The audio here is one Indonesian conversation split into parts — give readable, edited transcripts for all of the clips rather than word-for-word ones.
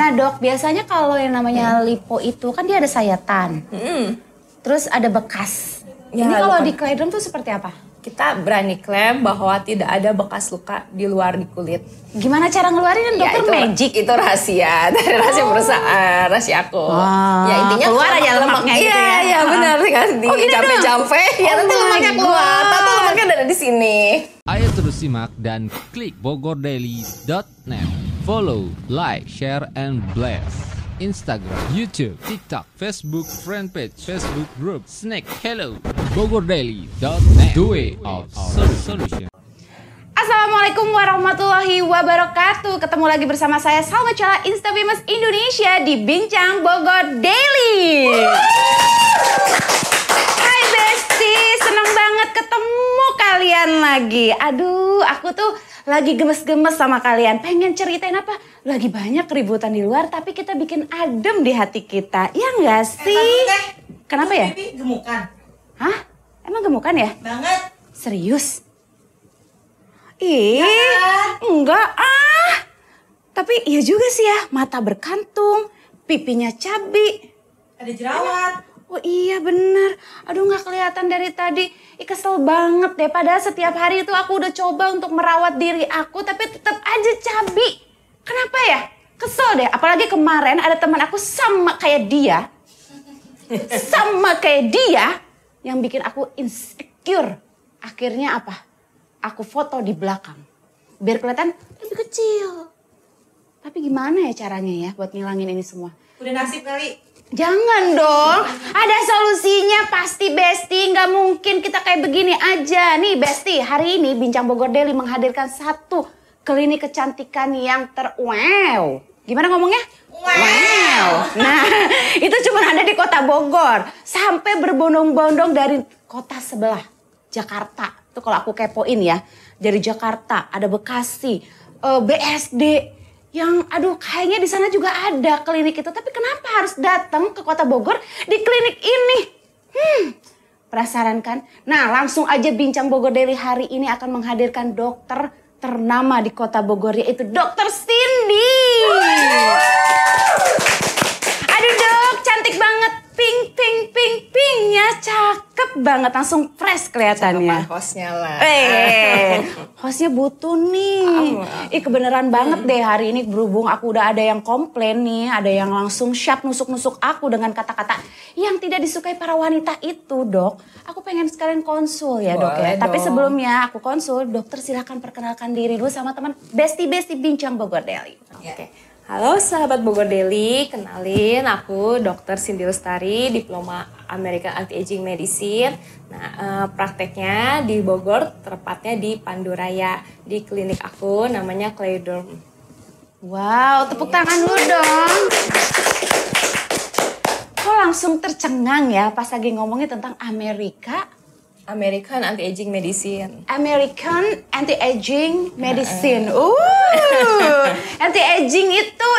Nah dok, biasanya kalau yang namanya lipo itu kan dia ada sayatan. Terus ada bekas. Ya, ini kalau luka. di clay drum tuh seperti apa? Kita berani klaim bahwa tidak ada bekas luka di luar di kulit. Gimana cara ngeluarin Ya, dokter? Magic? Itu rahasia, dari rahasia perusahaan, rahasia aku. Ya intinya keluar aja lemaknya gitu ya. Iya benar kan di capek-capek ya nanti lemaknya keluar. Tapi lemaknya ada di sini. Ayo terus simak dan klik bogordaily.net. Follow, like, share, and blast. Instagram, YouTube, TikTok, Facebook, Fanpage, Facebook Group, Snack, Hello, bogordaily.net. The way of solution. Assalamualaikum warahmatullahi wabarakatuh. Ketemu lagi bersama saya Salma Chala, Instafamous Indonesia di Bincang Bogor Daily. Hai Besti, seneng banget ketemu kalian lagi. Aduh, aku tuh lagi gemes-gemes sama kalian. Pengen ceritain apa? Lagi banyak keributan di luar, tapi kita bikin adem di hati kita. Ya nggak sih? Kenapa ya? Pipi gemukan. Hah? Emang gemukan ya? Banget. Serius? Enggak ah. Tapi iya juga sih ya, mata berkantung, pipinya cabi. Ada jerawat. Oh iya bener. Aduh nggak kelihatan dari tadi. Kesel banget deh. Padahal setiap hari itu aku udah coba untuk merawat diri aku, tapi tetap aja cabi. Kenapa ya? Kesel deh. Apalagi kemarin ada teman aku sama kayak dia. Sama kayak dia. Yang bikin aku insecure. Akhirnya apa? Aku foto di belakang. Biar kelihatan lebih kecil. Tapi gimana ya caranya ya buat ngilangin ini semua? Udah nasib kali. Jangan dong, ada solusinya pasti Besti, nggak mungkin kita kayak begini aja. Nih Besti, hari ini Bincang Bogor Daily menghadirkan satu klinik kecantikan yang wow. Gimana ngomongnya? Wow. Nah, itu cuma ada di kota Bogor. Sampai berbondong-bondong dari kota sebelah, Jakarta. Itu kalau aku kepoin ya, dari Jakarta, ada Bekasi, BSD. Yang aduh kayaknya di sana juga ada klinik itu. Tapi kenapa harus datang ke kota Bogor di klinik ini? Penasaran kan? Nah langsung aja Bincang Bogor Daily hari ini akan menghadirkan dokter ternama di kota Bogor, yaitu Dokter Cindy. Aduh dok, cantik banget. Pink, pink, pink, pinknya cakep banget. Langsung fresh kelihatannya. Hostnya lah. Hostnya butuh nih. Kebenaran banget deh hari ini berhubung aku udah ada yang komplain nih. Ada yang langsung syap nusuk-nusuk aku dengan kata-kata yang tidak disukai para wanita itu dok. Aku pengen sekalian konsul ya dok ya. Boleh Tapi dong. sebelumnya aku konsul, dokter silahkan perkenalkan diri dulu sama teman Besti-Besti Bincang Bogor Daily. Oke. Halo sahabat Bogor Daily, kenalin aku Dr. Cindy Lestari, diploma American Anti-Aging Medicine. Nah, prakteknya di Bogor, tepatnya di Panduraya, di klinik aku namanya Clay Drum. Wow, tepuk tangan dulu dong. Kok langsung tercengang ya pas lagi ngomongin tentang American Anti-Aging Medicine. American Anti-Aging Medicine. Anti-aging itu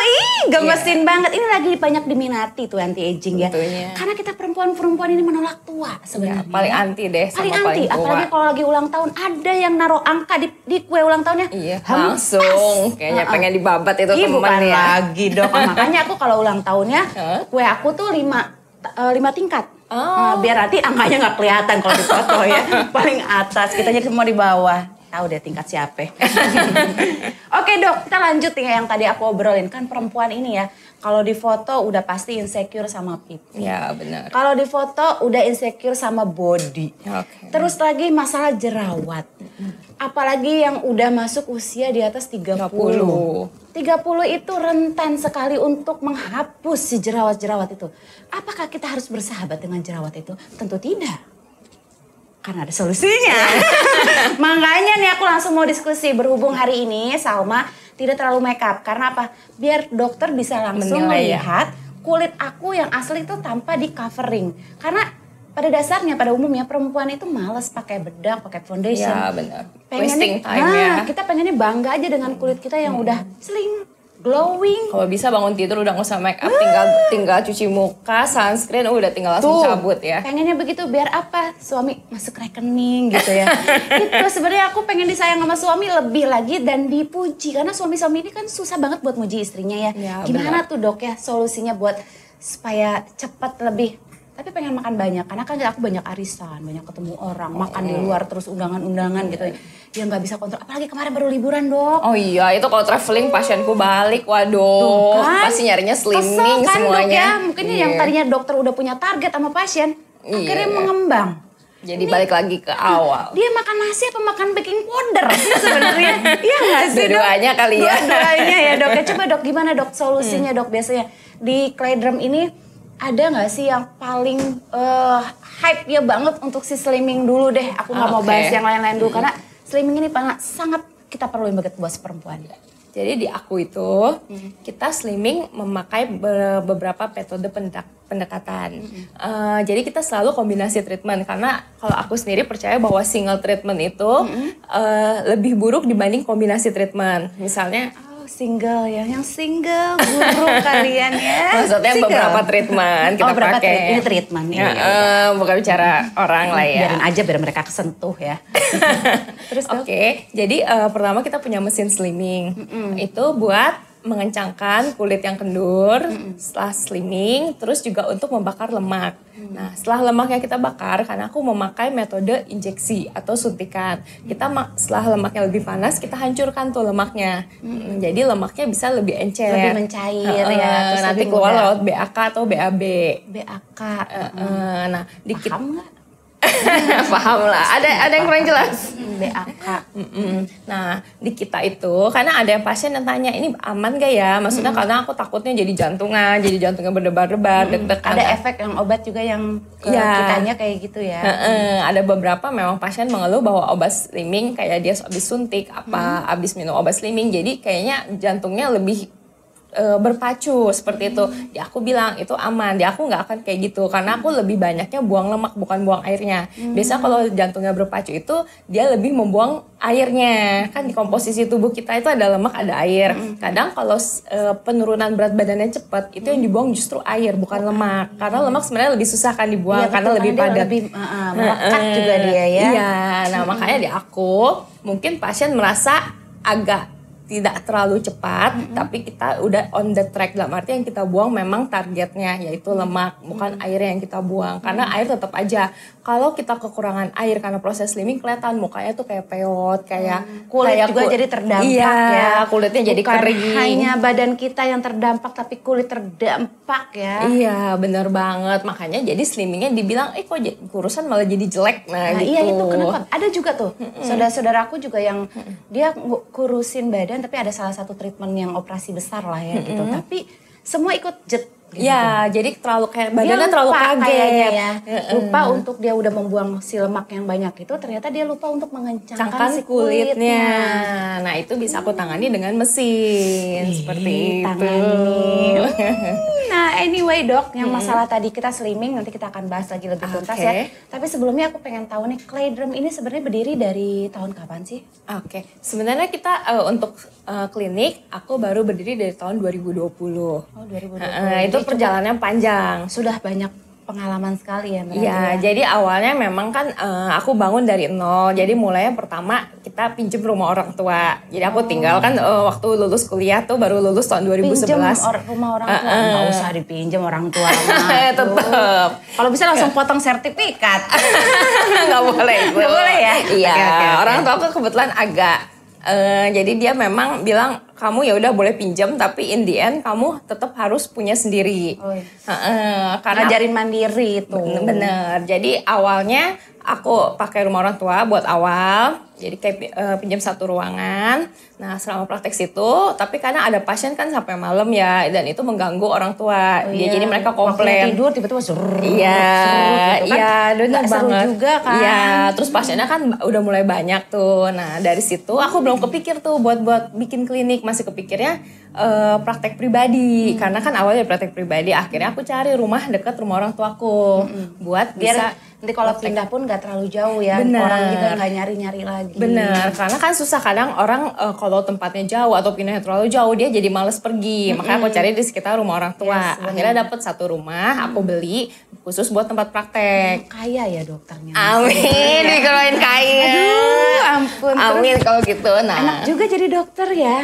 gemesin banget. Ini lagi banyak diminati tuh anti-aging ya. Tentunya. Karena kita perempuan-perempuan ini menolak tua sebenarnya. Ya, paling anti deh sama Paling anti, paling tua. apalagi kalau lagi ulang tahun ada yang naruh angka di kue ulang tahunnya. Iya, Hempas. langsung. Kayaknya pengen dibabat itu temen bukan ya. lagi dok. Makanya aku kalau ulang tahunnya kue aku tuh 5 tingkat. Nah, biar nanti angkanya nggak kelihatan kalau di foto ya. Paling atas, kita jadi semua di bawah. Tahu deh tingkat siapa. Oke dok, kita lanjut ya yang tadi aku obrolin. Kan perempuan ini ya, kalau di foto udah pasti insecure sama pipi. Ya benar. Kalau di foto udah insecure sama body. Oke. Terus lagi masalah jerawat. Apalagi yang udah masuk usia di atas 30. 30 itu rentan sekali untuk menghapus si jerawat-jerawat itu. Apakah kita harus bersahabat dengan jerawat itu? Tentu tidak. Karena ada solusinya. Makanya nih aku langsung mau diskusi. Berhubung hari ini Salma tidak terlalu make up. Karena apa? Biar dokter bisa langsung Menilai ya. melihat kulit aku yang asli itu tanpa di covering. Karena pada dasarnya, pada umumnya perempuan itu malas pakai bedak, pakai foundation. Ya benar. Pengennya, Wasting time ya. kita pengennya bangga aja dengan kulit kita yang udah celing, glowing. Kalau bisa bangun tidur udah nggak usah make up, tinggal cuci muka, sunscreen, udah tinggal langsung cabut ya. Pengennya begitu biar apa? Suami masuk rekening gitu ya. Itu sebenarnya aku pengen disayang sama suami lebih lagi dan dipuji karena suami-suami ini kan susah banget buat muji istrinya ya. Gimana tuh dok ya solusinya buat supaya cepat lebih? Tapi pengen makan banyak karena kan aku banyak arisan, banyak ketemu orang, makan di luar terus undangan-undangan gitu. Dia nggak bisa kontrol. Apalagi kemarin baru liburan dok. Oh iya, itu kalau traveling pasienku balik, waduh, kan? pasti nyarinya slimming Kesel kan, semuanya. Dok, ya? Mungkin yang tadinya dokter udah punya target sama pasien, akhirnya mengembang. Jadi balik lagi ke awal. Dia makan nasi apa makan baking powder sih sebenarnya? Iya nggak sih dok? Dua-duanya kali ya. Dua-duanya ya dok. Coba dok gimana dok solusinya dok biasanya di Claydrum ini ada nggak sih yang paling hype ya banget untuk si slimming dulu deh? Aku nggak mau bahas yang lain-lain dulu karena slimming ini sangat kita perluin banget buat perempuan. Jadi di aku itu kita slimming memakai beberapa metode pendekatan. Jadi kita selalu kombinasi treatment karena kalau aku sendiri percaya bahwa single treatment itu lebih buruk dibanding kombinasi treatment. Misalnya single ya, yang single buruk kalian ya. Maksudnya single. Beberapa treatment kita pakai. Ini treatment nih. Bukan bicara orang lah ya. Biarin aja biar mereka kesentuh ya. Terus Oke, jadi pertama kita punya mesin slimming. Itu buat mengencangkan kulit yang kendur setelah slimming, terus juga untuk membakar lemak. Nah, setelah lemaknya kita bakar, karena aku memakai metode injeksi atau suntikan. Setelah lemaknya lebih panas, kita hancurkan tuh lemaknya. Jadi lemaknya bisa lebih encer. Lebih mencair ya. Terus nanti keluar lewat BAK atau BAB. BAK. Nah, paham nggak? Paham lah, ada yang kurang jelas. BAK. Nah di kita itu karena ada yang pasien yang tanya ini aman gak ya, maksudnya karena aku takutnya jadi jantungnya berdebar-debar, deg-degan. Ada efek yang obat juga yang kitanya kayak gitu ya. Ada beberapa memang pasien mengeluh bahwa obat slimming kayak dia habis suntik habis minum obat slimming jadi kayaknya jantungnya lebih berpacu seperti itu. Ya aku bilang itu aman. Dia aku nggak akan kayak gitu karena aku lebih banyaknya buang lemak bukan buang airnya. Biasa kalau jantungnya berpacu itu dia lebih membuang airnya. Kan di komposisi tubuh kita itu ada lemak ada air. Kadang kalau penurunan berat badannya cepat itu yang dibuang justru air bukan lemak. Karena lemak sebenarnya lebih susah kan dibuang karena lebih padat. Lebih melekat juga dia ya. Iya. Nah makanya di aku mungkin pasien merasa agak tidak terlalu cepat, tapi kita udah on the track. Dalam arti yang kita buang memang targetnya yaitu lemak, bukan air yang kita buang. Karena air tetap aja. Kalau kita kekurangan air karena proses slimming kelihatan mukanya tuh kayak peot, kayak kulit juga jadi terdampak ya. Kulitnya jadi bukan kering. Hanya badan kita yang terdampak, tapi kulit terdampak ya. Iya, bener banget. Makanya jadi slimmingnya dibilang, kok kurusan malah jadi jelek. Nah gitu. Iya itu kenapa? Ada juga tuh saudara-saudaraku juga yang dia kurusin badan, tapi ada salah satu treatment yang operasi besar lah ya gitu. Tapi semua ikut jet. Gitu. Ya, jadi terlalu kayak badannya terlalu kaget ya. Lupa untuk dia udah membuang si lemak yang banyak itu, ternyata dia lupa untuk mengencangkan si kulitnya. Nah, itu bisa aku tangani dengan mesin seperti itu. Nah, anyway dok, yang masalah tadi kita slimming nanti kita akan bahas lagi lebih tuntas ya. Tapi sebelumnya aku pengen tahu nih, Claydrum ini sebenarnya berdiri dari tahun kapan sih? Sebenarnya kita untuk klinik aku baru berdiri dari tahun 2020. Oh, 2020. Itu perjalanannya panjang. Sudah banyak pengalaman sekali ya. Iya, jadi awalnya memang kan aku bangun dari nol. Jadi mulainya pertama kita pinjem rumah orang tua. Jadi aku tinggal kan waktu lulus kuliah tuh baru lulus tahun 2011. Pinjem rumah orang tua, nggak usah dipinjem orang tua. Tetep. Kalau bisa langsung potong sertifikat. Nggak boleh itu. Nggak boleh ya? Iya, Okay. Orang tua aku kebetulan agak. Jadi dia memang bilang kamu ya udah boleh pinjam tapi in the end kamu tetap harus punya sendiri. Karena ngajarin mandiri itu. Bener. Jadi awalnya aku pakai rumah orang tua buat awal. Jadi kayak pinjam satu ruangan. Nah selama praktek situ, tapi karena ada pasien kan sampai malam ya, dan itu mengganggu orang tua. Jadi mereka komplain. Waktu tidur tiba-tiba Iya, benar banget. Juga kan. Iya, terus pasiennya kan udah mulai banyak tuh. Nah dari situ aku belum kepikir tuh buat bikin klinik, masih kepikirnya praktek pribadi. Karena kan awalnya praktek pribadi, akhirnya aku cari rumah dekat rumah orang tuaku buat biar bisa Nanti kalau pindah pun nggak terlalu jauh ya. Bener. Orang juga nggak nyari-nyari lagi. Bener, karena kan susah kadang orang kalau tempatnya jauh atau pindahnya terlalu jauh dia jadi males pergi. Makanya aku cari di sekitar rumah orang tua. Yes, Akhirnya dapet satu rumah, aku beli khusus buat tempat praktek. Kaya ya dokternya. Amin, dikeluarin kaya. Aduh, ampun. Amin kalau gitu. Nah, Enak juga jadi dokter ya.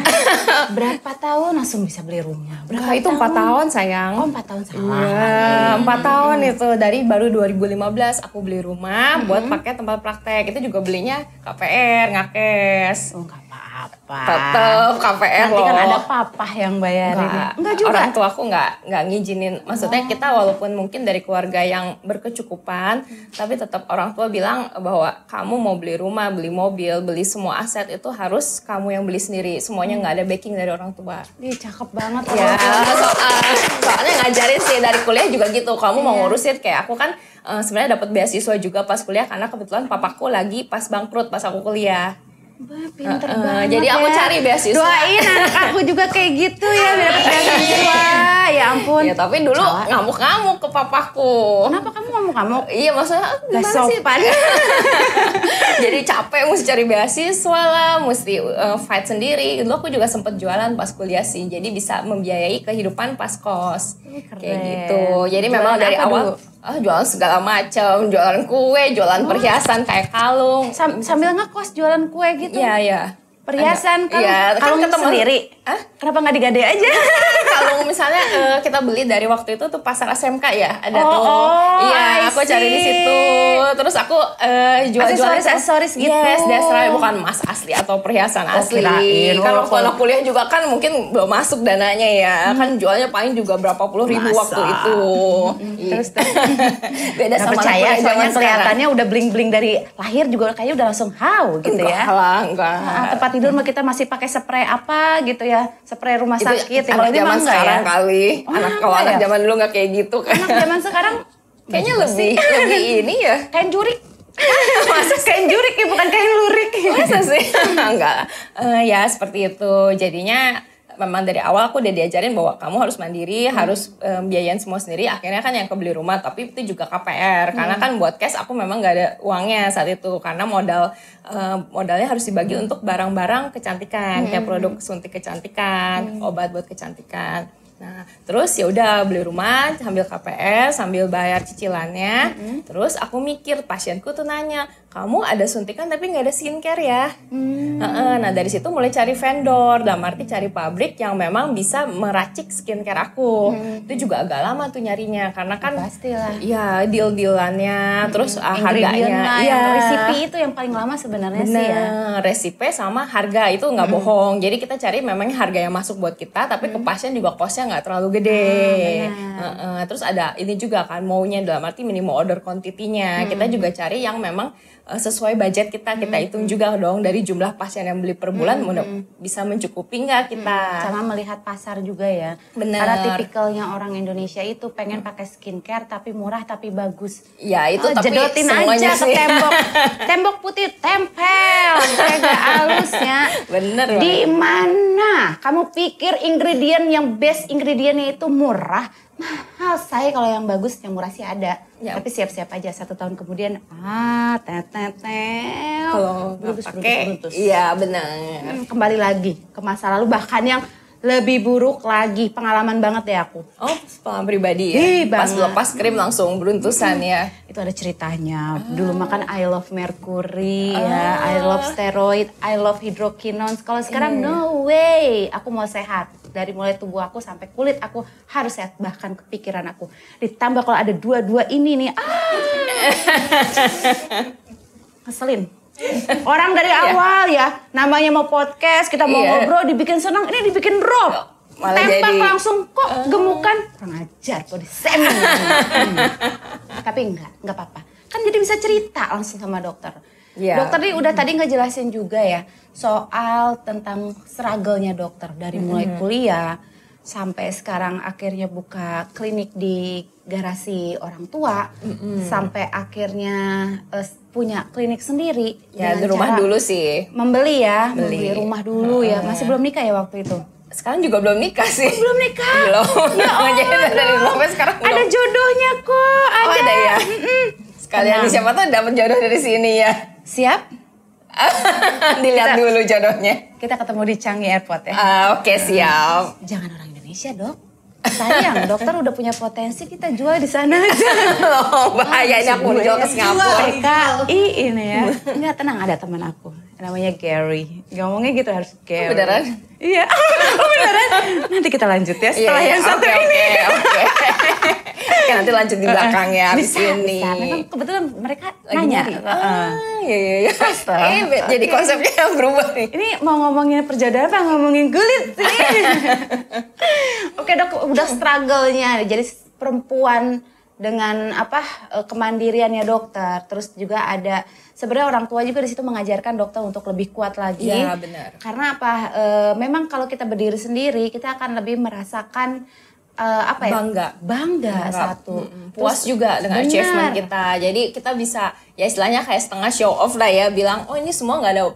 Berapa tahun langsung bisa beli rumah? Wah, itu 4 tahun sayang. Oh 4 tahun salah. Iya, 4 tahun itu dari baru 2015 aku beli rumah buat pakai tempat praktek. Itu juga belinya KPR, ngakes. Oh nggak apa-apa. Tetep KPR Nanti kan loh. ada papa yang bayarin. Enggak juga. Orang tua aku nggak ngizinin. Maksudnya kita walaupun mungkin dari keluarga yang berkecukupan, tapi tetap orang tua bilang bahwa kamu mau beli rumah, beli mobil, beli semua aset itu harus kamu yang beli sendiri. Semuanya nggak ada backing dari orang tua. Ih, cakep banget Ya, loh. soalnya ngajarin sih dari kuliah juga gitu. Kamu mau ngurusin kayak aku kan sebenarnya dapat beasiswa juga pas kuliah karena kebetulan papaku lagi pas bangkrut pas aku kuliah. Wah, pinter banget. Jadi aku ya. cari beasiswa. Doain anak aku juga kayak gitu ya biar dapat beasiswa. Ya ampun. Ya tapi dulu ngamuk-ngamuk ke papaku. Kenapa kamu ngomong-ngomong? Iya maksudnya Gak gimana sih? sopan. Jadi capek mesti cari beasiswa lah, mesti fight sendiri. Dulu aku juga sempet jualan pas kuliah sih, jadi bisa membiayai kehidupan pas kos. Keren. Kayak gitu. Jadi Jualan memang dari apa awal dulu? jualan segala macam, jualan kue, jualan perhiasan kayak kalung. Sambil ngekos jualan kue gitu. Iya, iya. Perhiasan kan, Iya, kalung ketemu sendiri. Hah? Kenapa nggak digade aja? Kalau misalnya kita beli dari waktu itu tuh pasar SMK ya, ada Oh, tuh. oh, Iya, I aku cari di see. situ. Terus aku jual-jual Aksesoris gitu. Yes, that's right. Bukan emas asli atau perhiasan asli. kirain. Kalau Walaupun- kalau kuliah juga kan mungkin belum masuk dananya ya. Kan jualnya paling juga berapa puluh ribu Masa? waktu itu. Terus Beda Nggak sama percaya anak kuliah soalnya zaman sekarang. kelihatannya udah bling-bling dari lahir juga kayaknya udah langsung gitu Enggak ya. lah, enggak. Tempat tidur mah kita masih pakai spray apa gitu ya, spray rumah Itu sakit. Ya, anak ini mah zaman enggak sekarang ya. kali. Oh, Kalau enggak anak ya? zaman dulu nggak kayak gitu kan. Anak zaman sekarang Kayaknya juga lebih ini ya. kain jurik. Masa kain jurik ya bukan kain lurik. Masa sih? Enggak. Ya seperti itu. Jadinya memang dari awal aku udah diajarin bahwa kamu harus mandiri, harus biayain semua sendiri. Akhirnya kan yang kebeli rumah, tapi itu juga KPR. Karena kan buat cash aku memang nggak ada uangnya saat itu. Karena modalnya harus dibagi untuk barang-barang kecantikan, kayak produk suntik kecantikan, obat buat kecantikan. Nah, terus ya udah beli rumah sambil KPR, sambil bayar cicilannya. Terus aku mikir, pasienku tuh nanya, kamu ada suntikan tapi nggak ada skincare ya? Nah dari situ mulai cari vendor, dalam arti cari pabrik yang memang bisa meracik skincare aku. Itu juga agak lama tuh nyarinya, karena kan Pastilah. ya deal-dealannya, terus harganya, Ingredientnya, iya. yang resipi itu yang paling lama sebenarnya sih ya. Bener, resipe sama harga itu nggak bohong. Jadi kita cari memang harga yang masuk buat kita, tapi ke pasien juga costnya nggak terlalu gede. Terus ada ini juga kan maunya dalam arti minimum order quantity-nya. Kita juga cari yang memang sesuai budget kita hitung juga dong dari jumlah pasien yang beli per bulan bisa mencukupi nggak kita. Sama melihat pasar juga ya. Bener. Karena tipikalnya orang Indonesia itu pengen pakai skincare tapi murah tapi bagus. Ya itu tapi jedotin semuanya aja sih. ke tembok. Tembok putih tempel, kayak halusnya. Bener Di banget. mana kamu pikir ingredient yang best ingredientnya itu murah? Mahal saya kalau yang bagus, yang murah sih ada. Ya. Tapi siap-siap aja 1 tahun kemudian Kalau nggak beruntus. pakai, iya benar. Kembali lagi ke masa lalu, bahkan yang lebih buruk lagi. Pengalaman banget ya aku. Oh, pengalaman pribadi ya. Ih, Pas banget. lepas krim langsung beruntusan ya. Itu ada ceritanya. Dulu makan I love mercury ya, I love steroid, I love hydroquinone. Kalau sekarang no way. Aku mau sehat. Dari mulai tubuh aku sampai kulit aku harus sehat, bahkan kepikiran aku. Ditambah kalau ada dua-dua ini nih. Ngeselin. Orang dari awal ya, namanya mau podcast, kita mau Iya. ngobrol, dibikin senang, ini dibikin drop. Malah Tembak jadi- langsung kok gemukan. Kurang ajar, kok disemen. Tapi enggak apa-apa. Kan jadi bisa cerita langsung sama dokter. Iya. Dokter nih udah tadi ngejelasin juga ya soal tentang struggle-nya dokter dari mulai kuliah sampai sekarang akhirnya buka klinik di garasi orang tua, sampai akhirnya punya klinik sendiri. Ya di dengan rumah cara dulu sih. membeli ya, Beli. membeli rumah dulu ya. Masih belum nikah ya waktu itu? Sekarang juga belum nikah sih. Belum nikah? Belum. Ya Allah, Jadi dari dulu sampai sekarang belum. Ada jodohnya kok, Oh, ada ya? Sekalian Tenang. siapa tuh dapat jodoh dari sini ya. Siap? Dilihat dulu jodohnya. Kita ketemu di Changi Airport ya. Oke, siap. Jangan orang Indonesia, Dok. Sayang, dokter udah punya potensi, kita jual di sana aja. Loh, bahaya ini aku mau jual ke Singapura. PKI ini ya. Enggak, tenang, ada teman aku. Namanya Gary. Ngomongnya gitu harus Gary. Beneran? Iya. Beneran. Nanti kita lanjut ya setelah yang satu ini. Oke. Oke, nanti lanjut di belakang ya abis Bisa, ini. bisa. Memang kebetulan mereka Lagi nanya. nyari. Iya. lah. Jadi konsepnya berubah nih. Ini mau ngomongin perjodohan apa ngomongin kulit sih? Oke dok, udah struggle-nya. Jadi perempuan dengan kemandiriannya dokter. Terus juga ada sebenarnya orang tua juga di situ mengajarkan dokter untuk lebih kuat lagi. Iya benar. Karena memang kalau kita berdiri sendiri kita akan lebih merasakan bangga satu. Puas juga dengan achievement kita. Jadi kita bisa ya istilahnya kayak setengah show off lah ya, bilang oh ini semua nggak ada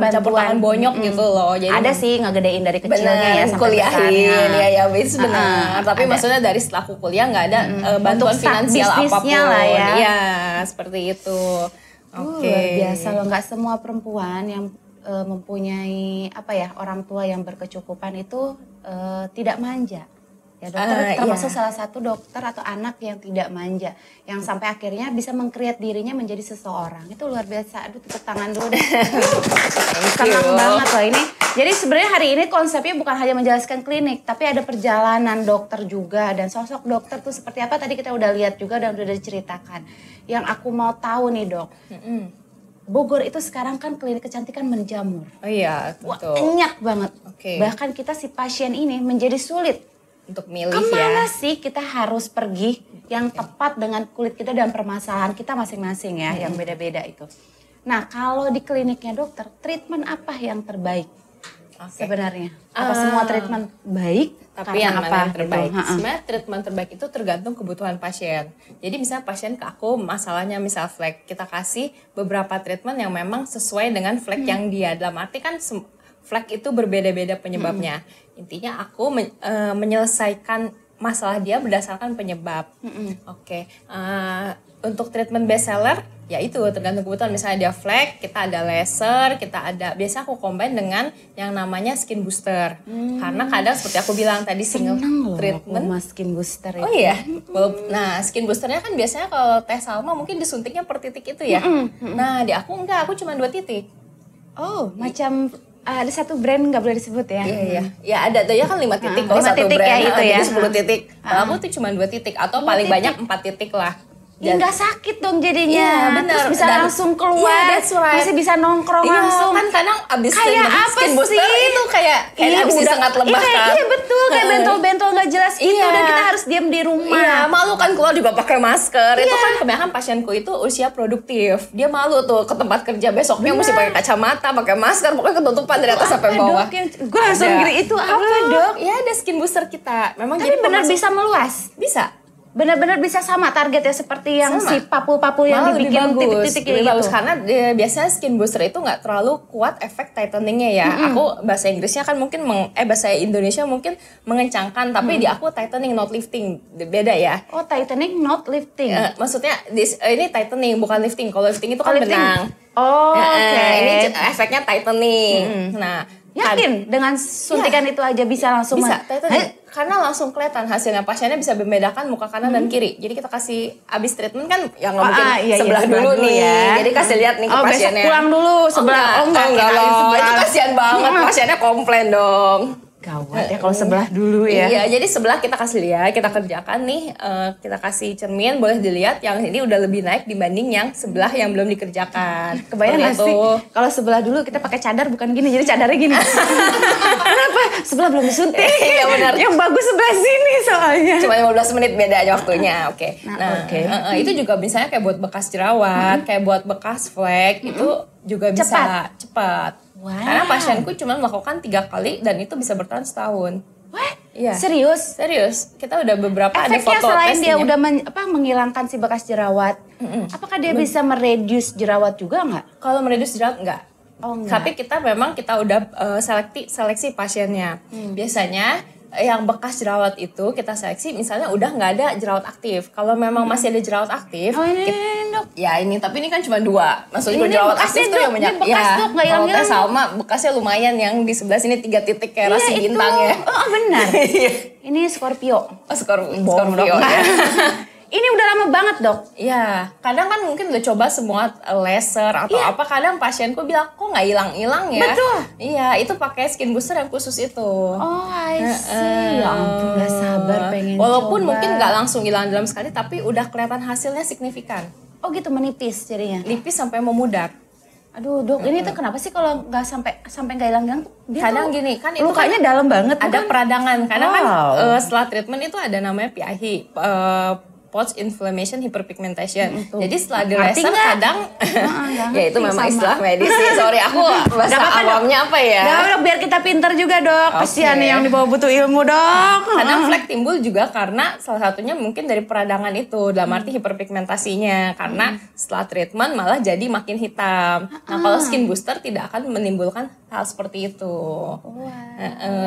campur tangan bonyok gitu loh. Jadi ada sih ngegedein dari kecilnya ya sampai kuliahin ya itu benar. Tapi ada. maksudnya dari setelah aku kuliah nggak ada bantuan Untuk start finansial apapun lah ya. Iya seperti itu. Oke. Luar biasa loh, nggak semua perempuan yang mempunyai orang tua yang berkecukupan itu tidak manja. Ya dokter termasuk salah satu dokter atau anak yang tidak manja, yang sampai akhirnya bisa meng-create dirinya menjadi seseorang. Itu luar biasa. Aduh, tepuk tangan dulu deh. Senang banget loh ini. Jadi sebenarnya hari ini konsepnya bukan hanya menjelaskan klinik, tapi ada perjalanan dokter juga, dan sosok dokter tuh seperti apa tadi kita udah lihat juga dan udah diceritakan. Yang aku mau tahu nih dok, Bogor itu sekarang kan klinik kecantikan menjamur. Oh iya, betul. Banyak banget. Oke. Bahkan kita si pasien ini menjadi sulit Untuk milih kemana ya. sih kita harus pergi yang tepat dengan kulit kita dan permasalahan kita masing-masing ya, yang beda-beda itu. Nah, kalau di kliniknya dokter, treatment apa yang terbaik sebenarnya? Apa semua treatment baik? Tapi Karena yang mana yang gitu? terbaik? Sebenarnya treatment terbaik itu tergantung kebutuhan pasien. Jadi misalnya pasien ke aku masalahnya misal flek, kita kasih beberapa treatment yang memang sesuai dengan flek yang dia. Dalam arti kan flek itu berbeda-beda penyebabnya. Intinya aku menyelesaikan masalah dia berdasarkan penyebab. Oke. Untuk treatment best seller, ya itu tergantung kebutuhan. Misalnya dia flek, kita ada laser, kita ada, biasa aku combine dengan yang namanya skin booster. Karena kadang seperti aku bilang tadi single treatment. Skin booster itu. Oh iya. Nah, skin boosternya kan biasanya kalau Teh Salma mungkin disuntiknya per titik itu ya. Nah, di aku enggak, aku cuma 2 titik. Oh, macam ada satu brand nggak boleh disebut ya? Iya. Ya ada tuh ya kan 5 titik kalau 5 satu titik brand. ya itu ya. Jadi 10 titik. Kalau aku tuh cuma 2 titik atau paling banyak 4 titik lah. Ya nggak sakit dong jadinya. Iya, bener. Terus bisa Dan- langsung keluar. Iya, that's right. Masih bisa nongkrong Iya, langsung. kan kadang abis Kayak apa skin booster sih? itu kayak abis udah disengat lebah kan. Iya betul, kayak bentol-bentol nggak jelas gitu, Iya. dan kita harus diam di rumah. Iya, malu kan keluar juga pakai masker. Itu kan kebanyakan pasienku itu usia produktif. Dia malu tuh ke tempat kerja besoknya mesti pakai kacamata, pakai masker, pokoknya ketutupan dari atas sampai bawah. Gue langsung Ada. gini, itu apa dok? Iya, ada skin booster kita. Memang Tapi jadi benar pemasok- bisa meluas? bisa. Benar-benar bisa sama targetnya seperti yang Sama. si papul-papul yang Malah lebih dibikin bagus, titik-titik lebih gitu. bagus karena biasanya skin booster itu nggak terlalu kuat efek tightening-nya ya. Aku bahasa Inggrisnya kan mungkin bahasa Indonesia mungkin mengencangkan, tapi di aku tightening not lifting, beda ya. Oh, tightening not lifting. Maksudnya ini tightening bukan lifting. Kalau lifting itu kan lifting. benang. Oh, oke. Ini efeknya tightening. Nah, Yakin dengan suntikan itu aja bisa langsung bisa tightening. Karena langsung kelihatan hasilnya, pasiennya bisa membedakan muka kanan dan kiri. Jadi kita kasih abis treatment kan yang nggak mungkin sebelah dulu nih ya. Jadi kasih lihat nih ke pasiennya. Besok pulang dulu sebelah. enggak kirain loh. sebelah. Itu kasihan banget, pasiennya komplain dong. Gawat ya kalau sebelah dulu ya. Iya, jadi sebelah kita kasih lihat, kita kerjakan nih, kita kasih cermin, boleh dilihat yang ini udah lebih naik dibanding yang sebelah yang belum dikerjakan. Kebayang gak sih kalau sebelah dulu kita pakai cadar bukan gini, jadi cadarnya gini. Kenapa? Sebelah belum disuntik. Iya benar. Yang bagus sebelah sini soalnya. Cuma 15 menit bedanya waktunya, oke. Nah, oke. Itu juga misalnya kayak buat bekas jerawat, kayak buat bekas flek, itu juga bisa cepat. Wow. Karena pasienku cuma melakukan 3 kali dan itu bisa bertahan setahun. Wah, Iya. serius? Serius, kita udah beberapa ada Efeknya foto selain dia testingnya. udah menghilangkan si bekas jerawat, apakah dia bisa mereduce jerawat juga nggak? Kalau mereduce jerawat enggak. Oh, enggak. Tapi kita memang kita udah seleksi pasiennya. Biasanya yang bekas jerawat itu kita seleksi misalnya udah nggak ada jerawat aktif. Kalau memang masih ada jerawat aktif, Oh ini dok. ya ini tapi ini kan cuma 2. Maksudnya Ini jerawat bekasnya, aktif tuh Dok. yang banyak. Ini bekas, Dok, nggak kalau hilang-hilang, teh Salma bekasnya lumayan yang di sebelah sini 3 titik kayak rasi Iya, bintang itu. ya. Oh benar. Iya. Ini Scorpio. Oh, Scorpio Dok. ya. Ini udah lama banget dok. Iya, kadang kan mungkin udah coba semua laser atau apa, kadang pasienku bilang kok nggak hilang-hilang ya. Betul. Iya, itu pakai skin booster yang khusus itu. Oh I see. Ya ampun gak sabar pengen Walaupun coba. mungkin nggak langsung hilang dalam sekali, tapi udah kelihatan hasilnya signifikan. Oh gitu menipis jadinya. Nipis sampai memudar. Aduh dok, ini tuh kenapa sih kalau nggak sampai nggak hilang-hilang tuh dia Kadang tuh gini kan itu lukanya kan dalam banget. ada bukan? peradangan. Kadang kan Wow. setelah treatment itu ada namanya PIH. Post inflammation hyperpigmentation. Jadi setelah di Ngerti laser nggak? kadang nggak ya itu ngerti memang sama. istilah medis sih. Sorry aku bahasa Nggak apa-apa, Dok. awamnya apa ya? Ya dok, biar kita pinter juga dok. Oke. Kasihan nih yang di bawah butuh ilmu dok. Kadang flek timbul juga karena salah satunya mungkin dari peradangan itu dalam arti hiperpigmentasinya karena setelah treatment malah jadi makin hitam. Nah kalau skin booster tidak akan menimbulkan hal seperti itu.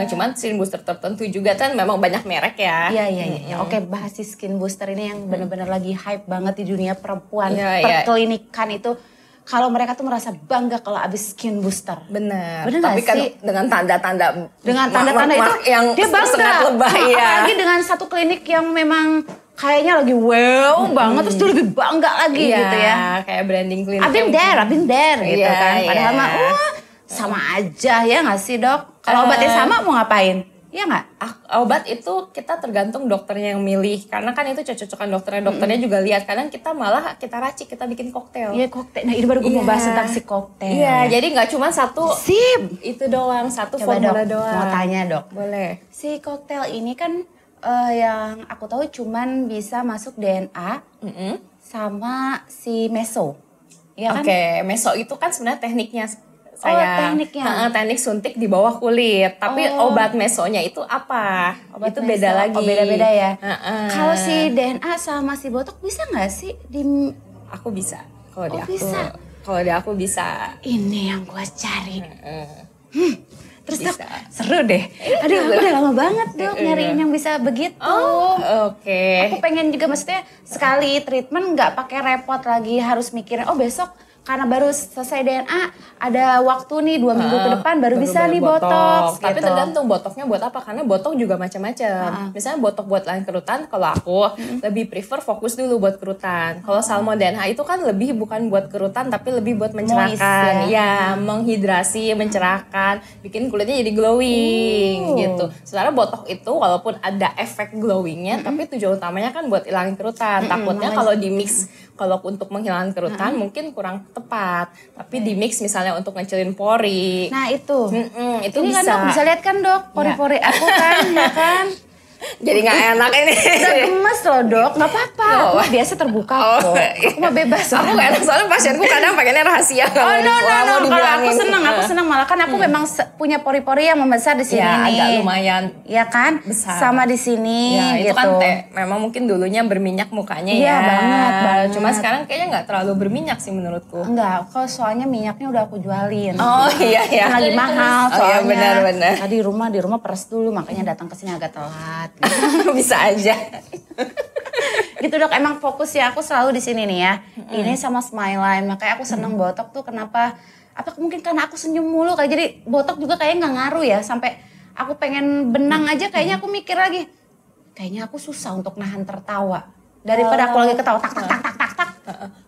Cuman skin booster tertentu juga kan memang banyak merek ya. Iya. Oke, bahas si skin booster ini yang benar-benar lagi hype banget di dunia perempuan. Iya. Perklinikan itu kalau mereka tuh merasa bangga kalau abis skin booster. Benar. Bener Tapi nggak kan sih? dengan tanda-tanda Itu yang dia bangga. sangat lebah ya. Apalagi dengan satu klinik yang memang kayaknya lagi wow banget terus dia lebih bangga lagi gitu ya. Kayak branding klinik. I've been there gitu Iya, kan. Padahal iya. mah sama aja ya nggak sih dok? Kalau obatnya sama mau ngapain? Iya nggak? Obat itu kita tergantung dokternya yang milih karena kan itu cocok-cocokan dokternya juga lihat kadang kita malah kita racik kita bikin koktail. Iya koktail. Nah ini baru gue mau bahas tentang si koktail. Iya, jadi nggak cuma satu Sip. itu doang, satu Coba dok, formula doang. mau tanya dok. Boleh. Si koktail ini kan yang aku tahu cuman bisa masuk DNA sama si meso. Iya kan? Oke, meso itu kan sebenarnya tekniknya saya. Tekniknya. Teknik suntik di bawah kulit. Tapi obat mesonya itu apa? Obat itu meso. beda lagi. Oh beda-beda ya. Kalau Kalau si DNA sama si botok bisa nggak sih di aku bisa. Kalau di Oh, aku. bisa. Kalau di aku bisa. ini yang gua cari. Terus dok, Bisa. seru deh. Aduh, aku udah lama banget dok nyariin yang bisa begitu. Oke. Aku pengen juga maksudnya sekali treatment nggak pakai repot lagi harus mikirin oh besok karena baru selesai DNA ada waktu nih 2 minggu ke depan baru bisa nih botox. Tapi gitu. tergantung botoknya buat apa karena botok juga macam-macam. Misalnya botok buat lain kerutan, kalau aku lebih prefer fokus dulu buat kerutan. Kalau Salmo DNA itu kan lebih bukan buat kerutan tapi lebih buat mencerahkan, ya, menghidrasi, mencerahkan, bikin kulitnya jadi glowing gitu. Sementara botok itu walaupun ada efek glowingnya, tapi tujuan utamanya kan buat hilangin kerutan. Takutnya kalau di mix, kalau untuk menghilangkan kerutan mungkin kurang tepat. Tapi di mix misalnya untuk ngecilin pori. Nah itu. Itu Ini bisa. kan dok bisa lihat kan dok pori-pori aku kan ya kan. Jadi nggak enak ini. Udah gemes loh dok, nggak apa-apa. Oh. Aku biasa terbuka kok. Aku mah bebas. Aku nggak enak soalnya pasienku kadang pengennya rahasia. Oh no. Kalau dibilangin. aku seneng malah kan aku memang punya pori-pori yang membesar di sini Ya, nih. agak lumayan. Iya kan? Besar. Sama di sini Ya, itu gitu. kan memang mungkin dulunya berminyak mukanya Iya, ya. banget. Cuma sekarang kayaknya nggak terlalu berminyak sih menurutku. Enggak, kalau soalnya minyaknya udah aku jualin. Oh iya ya. Kan lagi mahal Oh, soalnya. iya, benar. Tadi di rumah peres dulu makanya datang ke sini agak telat. Bisa aja. Gitu dok, emang fokus ya aku selalu di sini nih ya. Ini sama Smile Line, makanya aku seneng botok tuh kenapa? Apa mungkin karena aku senyum mulu kayak jadi botok juga kayaknya nggak ngaruh ya sampai aku pengen benang aja kayaknya aku mikir lagi. Kayaknya aku susah untuk nahan tertawa daripada aku lagi ketawa tak.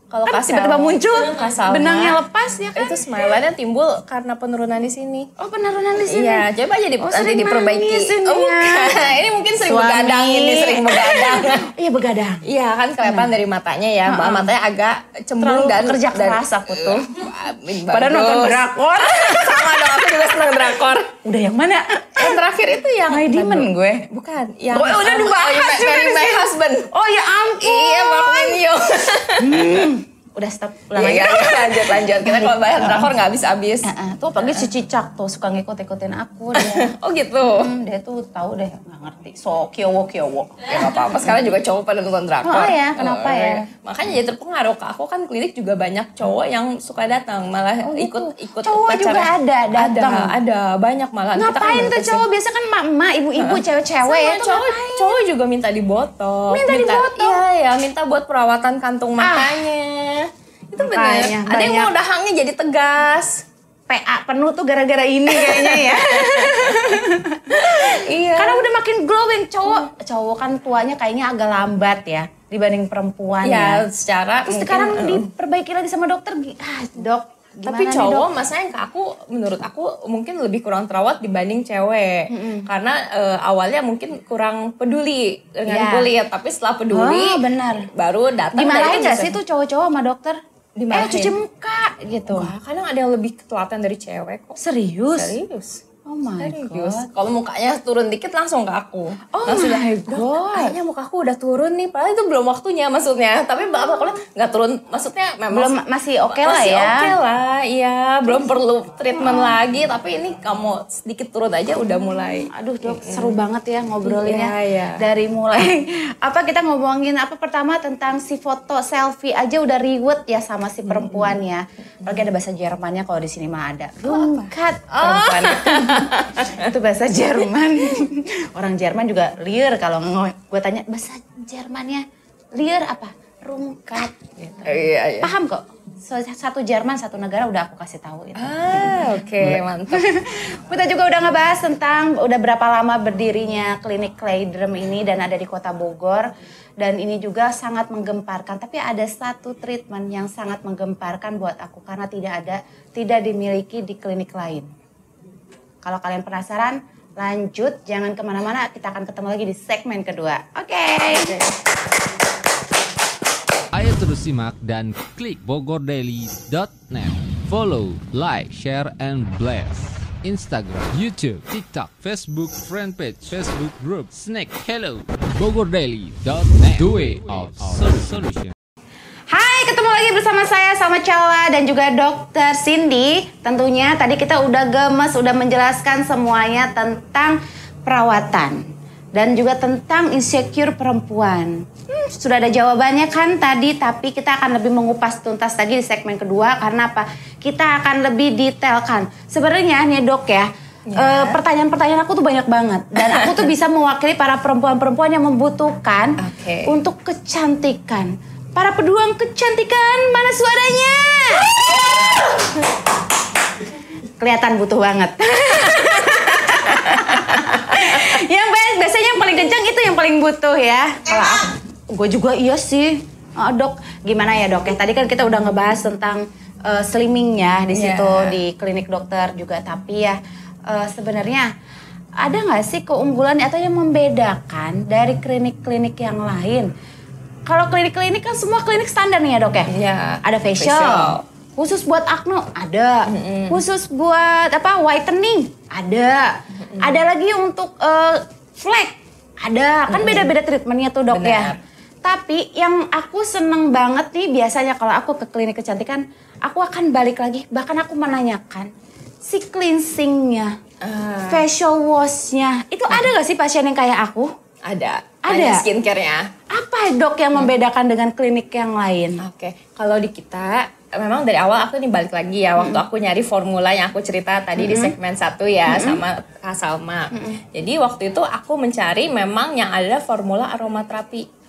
Kalau Kan kasal, tiba-tiba muncul kasal benangnya lepas ya kan. Itu smile-nya timbul karena penurunan di sini. Oh penurunan di sini. Iya, coba aja nanti sering diperbaiki. nangis ini Oh, ya. bukan. Ini mungkin sering Suami. begadang Iya begadang. Iya kan kelihatan dari matanya ya, matanya agak cembung Terlalu dan kerja keras aku tuh. Pada nonton drakor. Sama dong, aku juga seneng drakor. Udah yang mana? Yang terakhir itu yang My Demon gue. Bukan, yang Oh, udah dibahas juga Marry di My sini. Husband. Oh ya ampun. Iya, Mark Minyo. Udah stop. Iya, lanjut. Kita kalau bahas drakor nggak habis-habis. Tuh apalagi si Cicak tuh suka ngikut-ikutin aku dia. Oh gitu. Dia tuh tahu deh, nggak ngerti. So kyowo. Ya nggak apa-apa. Sekarang juga cowok pada nonton drakor. Oh ya, kenapa ya? Makanya jadi terpengaruh. Ke aku kan klinik juga banyak cowok yang suka datang, malah ikut Cowok juga ada datang. Ada banyak malah. Ngapain tuh cowok? Biasa kan emak-emak, ibu-ibu, cewek-cewek ya. Tuh Cowok juga minta dibotok. Iya, minta buat perawatan kantung matanya. Itu benar. Ada yang mau dahangnya jadi tegas. PA penuh tuh gara-gara ini kayaknya ya. Iya. Karena udah makin glowing. Cowok kan tuanya kayaknya agak lambat ya dibanding perempuan ya. Secara terus sekarang diperbaiki lagi sama dokter. Dok, tapi cowok masanya ke aku, menurut aku mungkin lebih kurang terawat dibanding cewek. Karena awalnya mungkin kurang peduli dengan kulit, tapi setelah peduli benar. baru datang. Dimarahin gak sih tuh cowok-cowok sama dokter? Dimarahin. Cuci muka gitu. Wah, kadang ada yang lebih ketelaten dari cewek kok. Serius? Oh my god. Kalau mukanya turun dikit langsung ke aku. Oh my god. Kayaknya muka aku udah turun nih. Padahal itu belum waktunya maksudnya. Tapi aku lihat nggak turun. Maksudnya memang belum masih oke lah ya. Masih oke lah, iya. Belum perlu treatment lagi. Tapi ini kamu sedikit turun aja udah mulai. Aduh dok, seru banget ya ngobrolinnya. Iya. Dari mulai kita ngomongin pertama tentang si foto selfie aja udah riwet ya sama si perempuan ya. Apalagi ada bahasa Jermannya kalau di sini mah ada. Rungkat perempuan. Itu bahasa Jerman. Orang Jerman juga liar kalau gue tanya bahasa Jermannya liar apa? Rungkat gitu. Iya. Paham kok. Satu Jerman, satu negara udah aku kasih tahu itu. Oke, mantap. Kita juga udah ngebahas tentang udah berapa lama berdirinya klinik Claydrem ini dan ada di Kota Bogor. Dan ini juga sangat menggemparkan. Tapi ada satu treatment yang sangat menggemparkan buat aku karena tidak dimiliki di klinik lain. Kalau kalian penasaran, lanjut. Jangan kemana-mana, kita akan ketemu lagi di segmen kedua. Oke. Ayo terus simak dan klik bogordaily.net. Follow, like, share, and blast. Instagram, YouTube, TikTok, Facebook, Fanpage, Facebook Group, Snack, Hello, bogordaily.net. The way of solution. Hai, ketemu lagi bersama saya sama Cella dan juga Dokter Cindy. Tentunya tadi kita udah gemes, udah menjelaskan semuanya tentang perawatan dan juga tentang insecure perempuan. Sudah ada jawabannya kan tadi, tapi kita akan lebih mengupas tuntas lagi di segmen kedua karena apa? Kita akan lebih detailkan. Sebenarnya nih dok ya, pertanyaan-pertanyaan aku tuh banyak banget dan aku tuh bisa mewakili para perempuan-perempuan yang membutuhkan untuk kecantikan. Para pejuang kecantikan, mana suaranya? Kelihatan butuh banget. Biasanya yang paling kencang itu yang paling butuh ya. Kalau gue juga iya sih. Dok, gimana ya dok? Tadi kan kita udah ngebahas tentang slimmingnya di situ di klinik dokter juga. Tapi ya sebenarnya ada nggak sih keunggulan atau yang membedakan dari klinik-klinik yang lain? Kalau klinik-klinik kan semua klinik standar nih ya dok ya? Iya. Ada facial. Khusus buat acne ada. Khusus buat whitening ada. Ada lagi untuk flek ada. Kan beda-beda treatmentnya tuh dok. Benar. Ya. Tapi yang aku seneng banget nih biasanya kalau aku ke klinik kecantikan, aku akan balik lagi. Bahkan aku menanyakan si cleansingnya, facial washnya. Itu ada gak sih pasien yang kayak aku? Ada skincare-nya. Apa dok yang membedakan dengan klinik yang lain? Oke, kalau di kita memang dari awal aku nih balik lagi ya waktu aku nyari formula yang aku cerita tadi di segmen 1 ya sama Kak Salma. Jadi waktu itu aku mencari memang yang ada formula aromaterapi.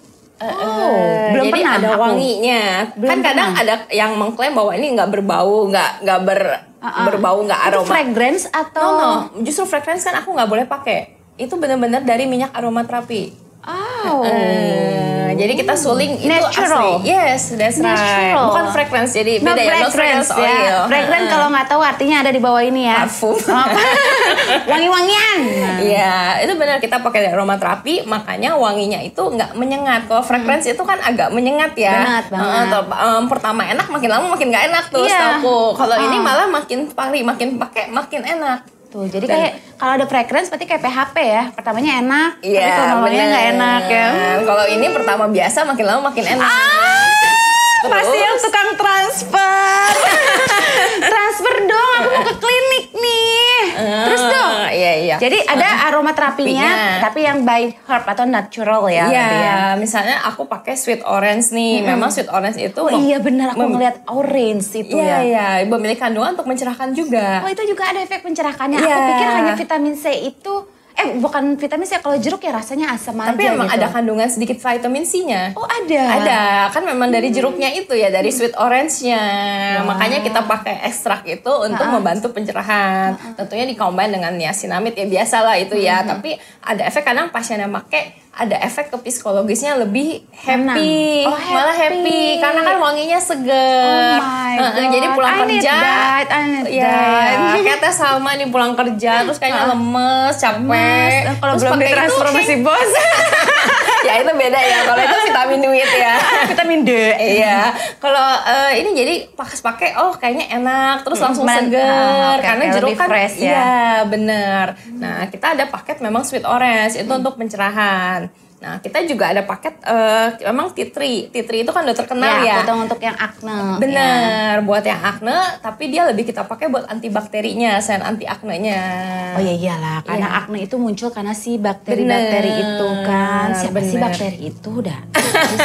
Belum jadi pernah ada aku. wanginya. Kan kadang ada yang mengklaim bahwa ini nggak berbau, nggak berbau, nggak aroma. Itu fragrance atau? No, justru fragrance kan aku nggak boleh pakai. Itu benar-benar dari minyak aromaterapi. Jadi kita suling itu natural. asli. Yes, that's right. Bukan fragrance, jadi beda ya. No fragrance oil. Fragrance kalau nggak tahu artinya ada di bawah ini ya. Parfum. Wangi-wangian. Iya, itu benar kita pakai aromaterapi, makanya wanginya itu nggak menyengat. Kalau fragrance itu kan agak menyengat ya. Benar banget. Pertama enak, makin lama makin nggak enak tuh setahu. Kalau ini malah makin pakai makin enak. Tuh, jadi kayak kalau ada fragrance berarti kayak PHP ya. Pertamanya enak, tapi Iya, lama-lamanya nggak enak ya. Kalau ini pertama biasa, makin lama makin enak. Pasti yang tukang transfer. Transfer dong, aku mau ke klinik nih. Terus dong. Iya. Jadi ada aromaterapinya, tapi yang by herb atau natural ya. Iya, lebih ya. misalnya aku pakai sweet orange nih. Memang sweet orange itu Oh iya benar, aku ngeliat orange itu ya. Iya, memiliki kandungan untuk mencerahkan juga. Oh itu juga ada efek pencerahkannya. Iya. Aku pikir hanya vitamin C itu, bukan vitamin C, kalau jeruk ya rasanya asam aja Tapi emang gitu. ada kandungan sedikit vitamin C-nya. Oh ada? Ada, kan memang dari jeruknya itu ya, dari sweet orange-nya. Makanya kita pakai ekstrak itu untuk membantu pencerahan. Tentunya dikombin dengan niacinamide ya biasalah itu ya. Tapi ada efek, kadang pasien yang pakai ada efek ke psikologisnya lebih happy. Oh, Malah happy karena kan wanginya seger. Oh my God. Jadi pulang I need kerja. that, I need that. Kayak Teh Salma nih pulang kerja terus kayaknya lemes, capek. Kalau Terus belum pakai ditransfer itu, masih bos. ya itu beda ya, kalau itu vitamin duit ya. Vitamin D. Iya, kalau ini jadi pakai kayaknya enak, terus langsung Man- seger oke, karena oke, jeruk lebih kan fresh ya. Iya, bener. Nah, kita ada paket memang sweet orange itu untuk pencerahan. Nah, kita juga ada paket memang tea tree. Tea tree itu kan udah terkenal ya. Untuk yang acne. Bener, buat yang acne, tapi dia lebih kita pakai buat antibakterinya, selain anti acne-nya. Oh ya iyalah, karena Iya. acne itu muncul karena si bakteri-bakteri Bener, itu kan. Siapa sih bener. bakteri itu udah?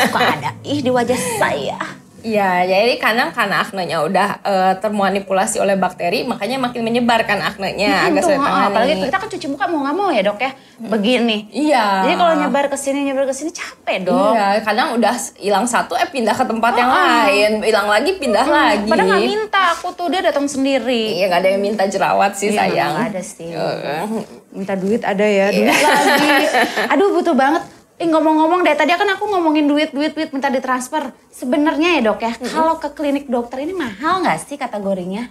Suka ada di wajah saya. Iya, jadi kadang karena aknenya udah termanipulasi oleh bakteri, makanya makin menyebar kan aknenya, agak sulit tangani. Apalagi kita kan cuci muka mau nggak mau ya dok ya, begini. Iya. Jadi kalau nyebar ke sini capek dok. Iya, kadang udah hilang satu pindah ke tempat yang lain, hilang lagi pindah lagi. Padahal nggak minta, aku tuh dia datang sendiri. Iya, nggak ada yang minta jerawat sih Iya, sayang. nggak ada sih. Minta duit ada ya, duit lagi. Aduh butuh banget. Ngomong-ngomong deh, tadi kan aku ngomongin duit minta ditransfer. Sebenarnya ya dok ya, kalau ke klinik dokter ini mahal nggak sih kategorinya?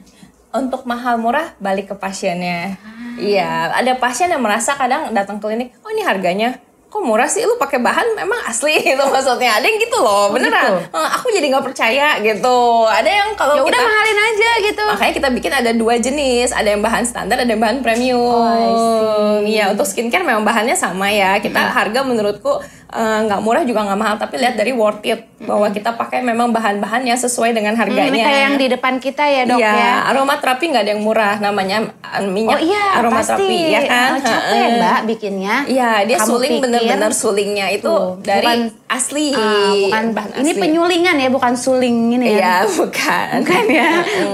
Untuk mahal murah balik ke pasiennya. Iya, ada pasien yang merasa kadang datang klinik, oh ini harganya kok murah sih, lu pakai bahan memang asli gitu maksudnya. Ada yang gitu loh, beneran. Gitu? Aku jadi nggak percaya gitu. Ada yang kalau Ya udah kita mahalin aja gitu. makanya kita bikin ada 2 jenis, ada yang bahan standar, ada yang bahan premium. Iya, untuk skincare memang bahannya sama ya. Kita harga menurutku nggak murah juga nggak mahal, tapi lihat dari worth it bahwa kita pakai memang bahan-bahan yang sesuai dengan harganya. Ini kayak yang di depan kita ya dok Iya, ya. aromaterapi nggak ada yang murah, namanya minyak Oh iya aromaterapi pasti. ya kan. Capek mbak bikinnya. Iya, dia Kamu suling pikir, bener-bener sulingnya itu dari bukan- asli, bukan bahan ini asli. penyulingan ya, bukan suling ini ya. Iya, bukan. Bukan ya,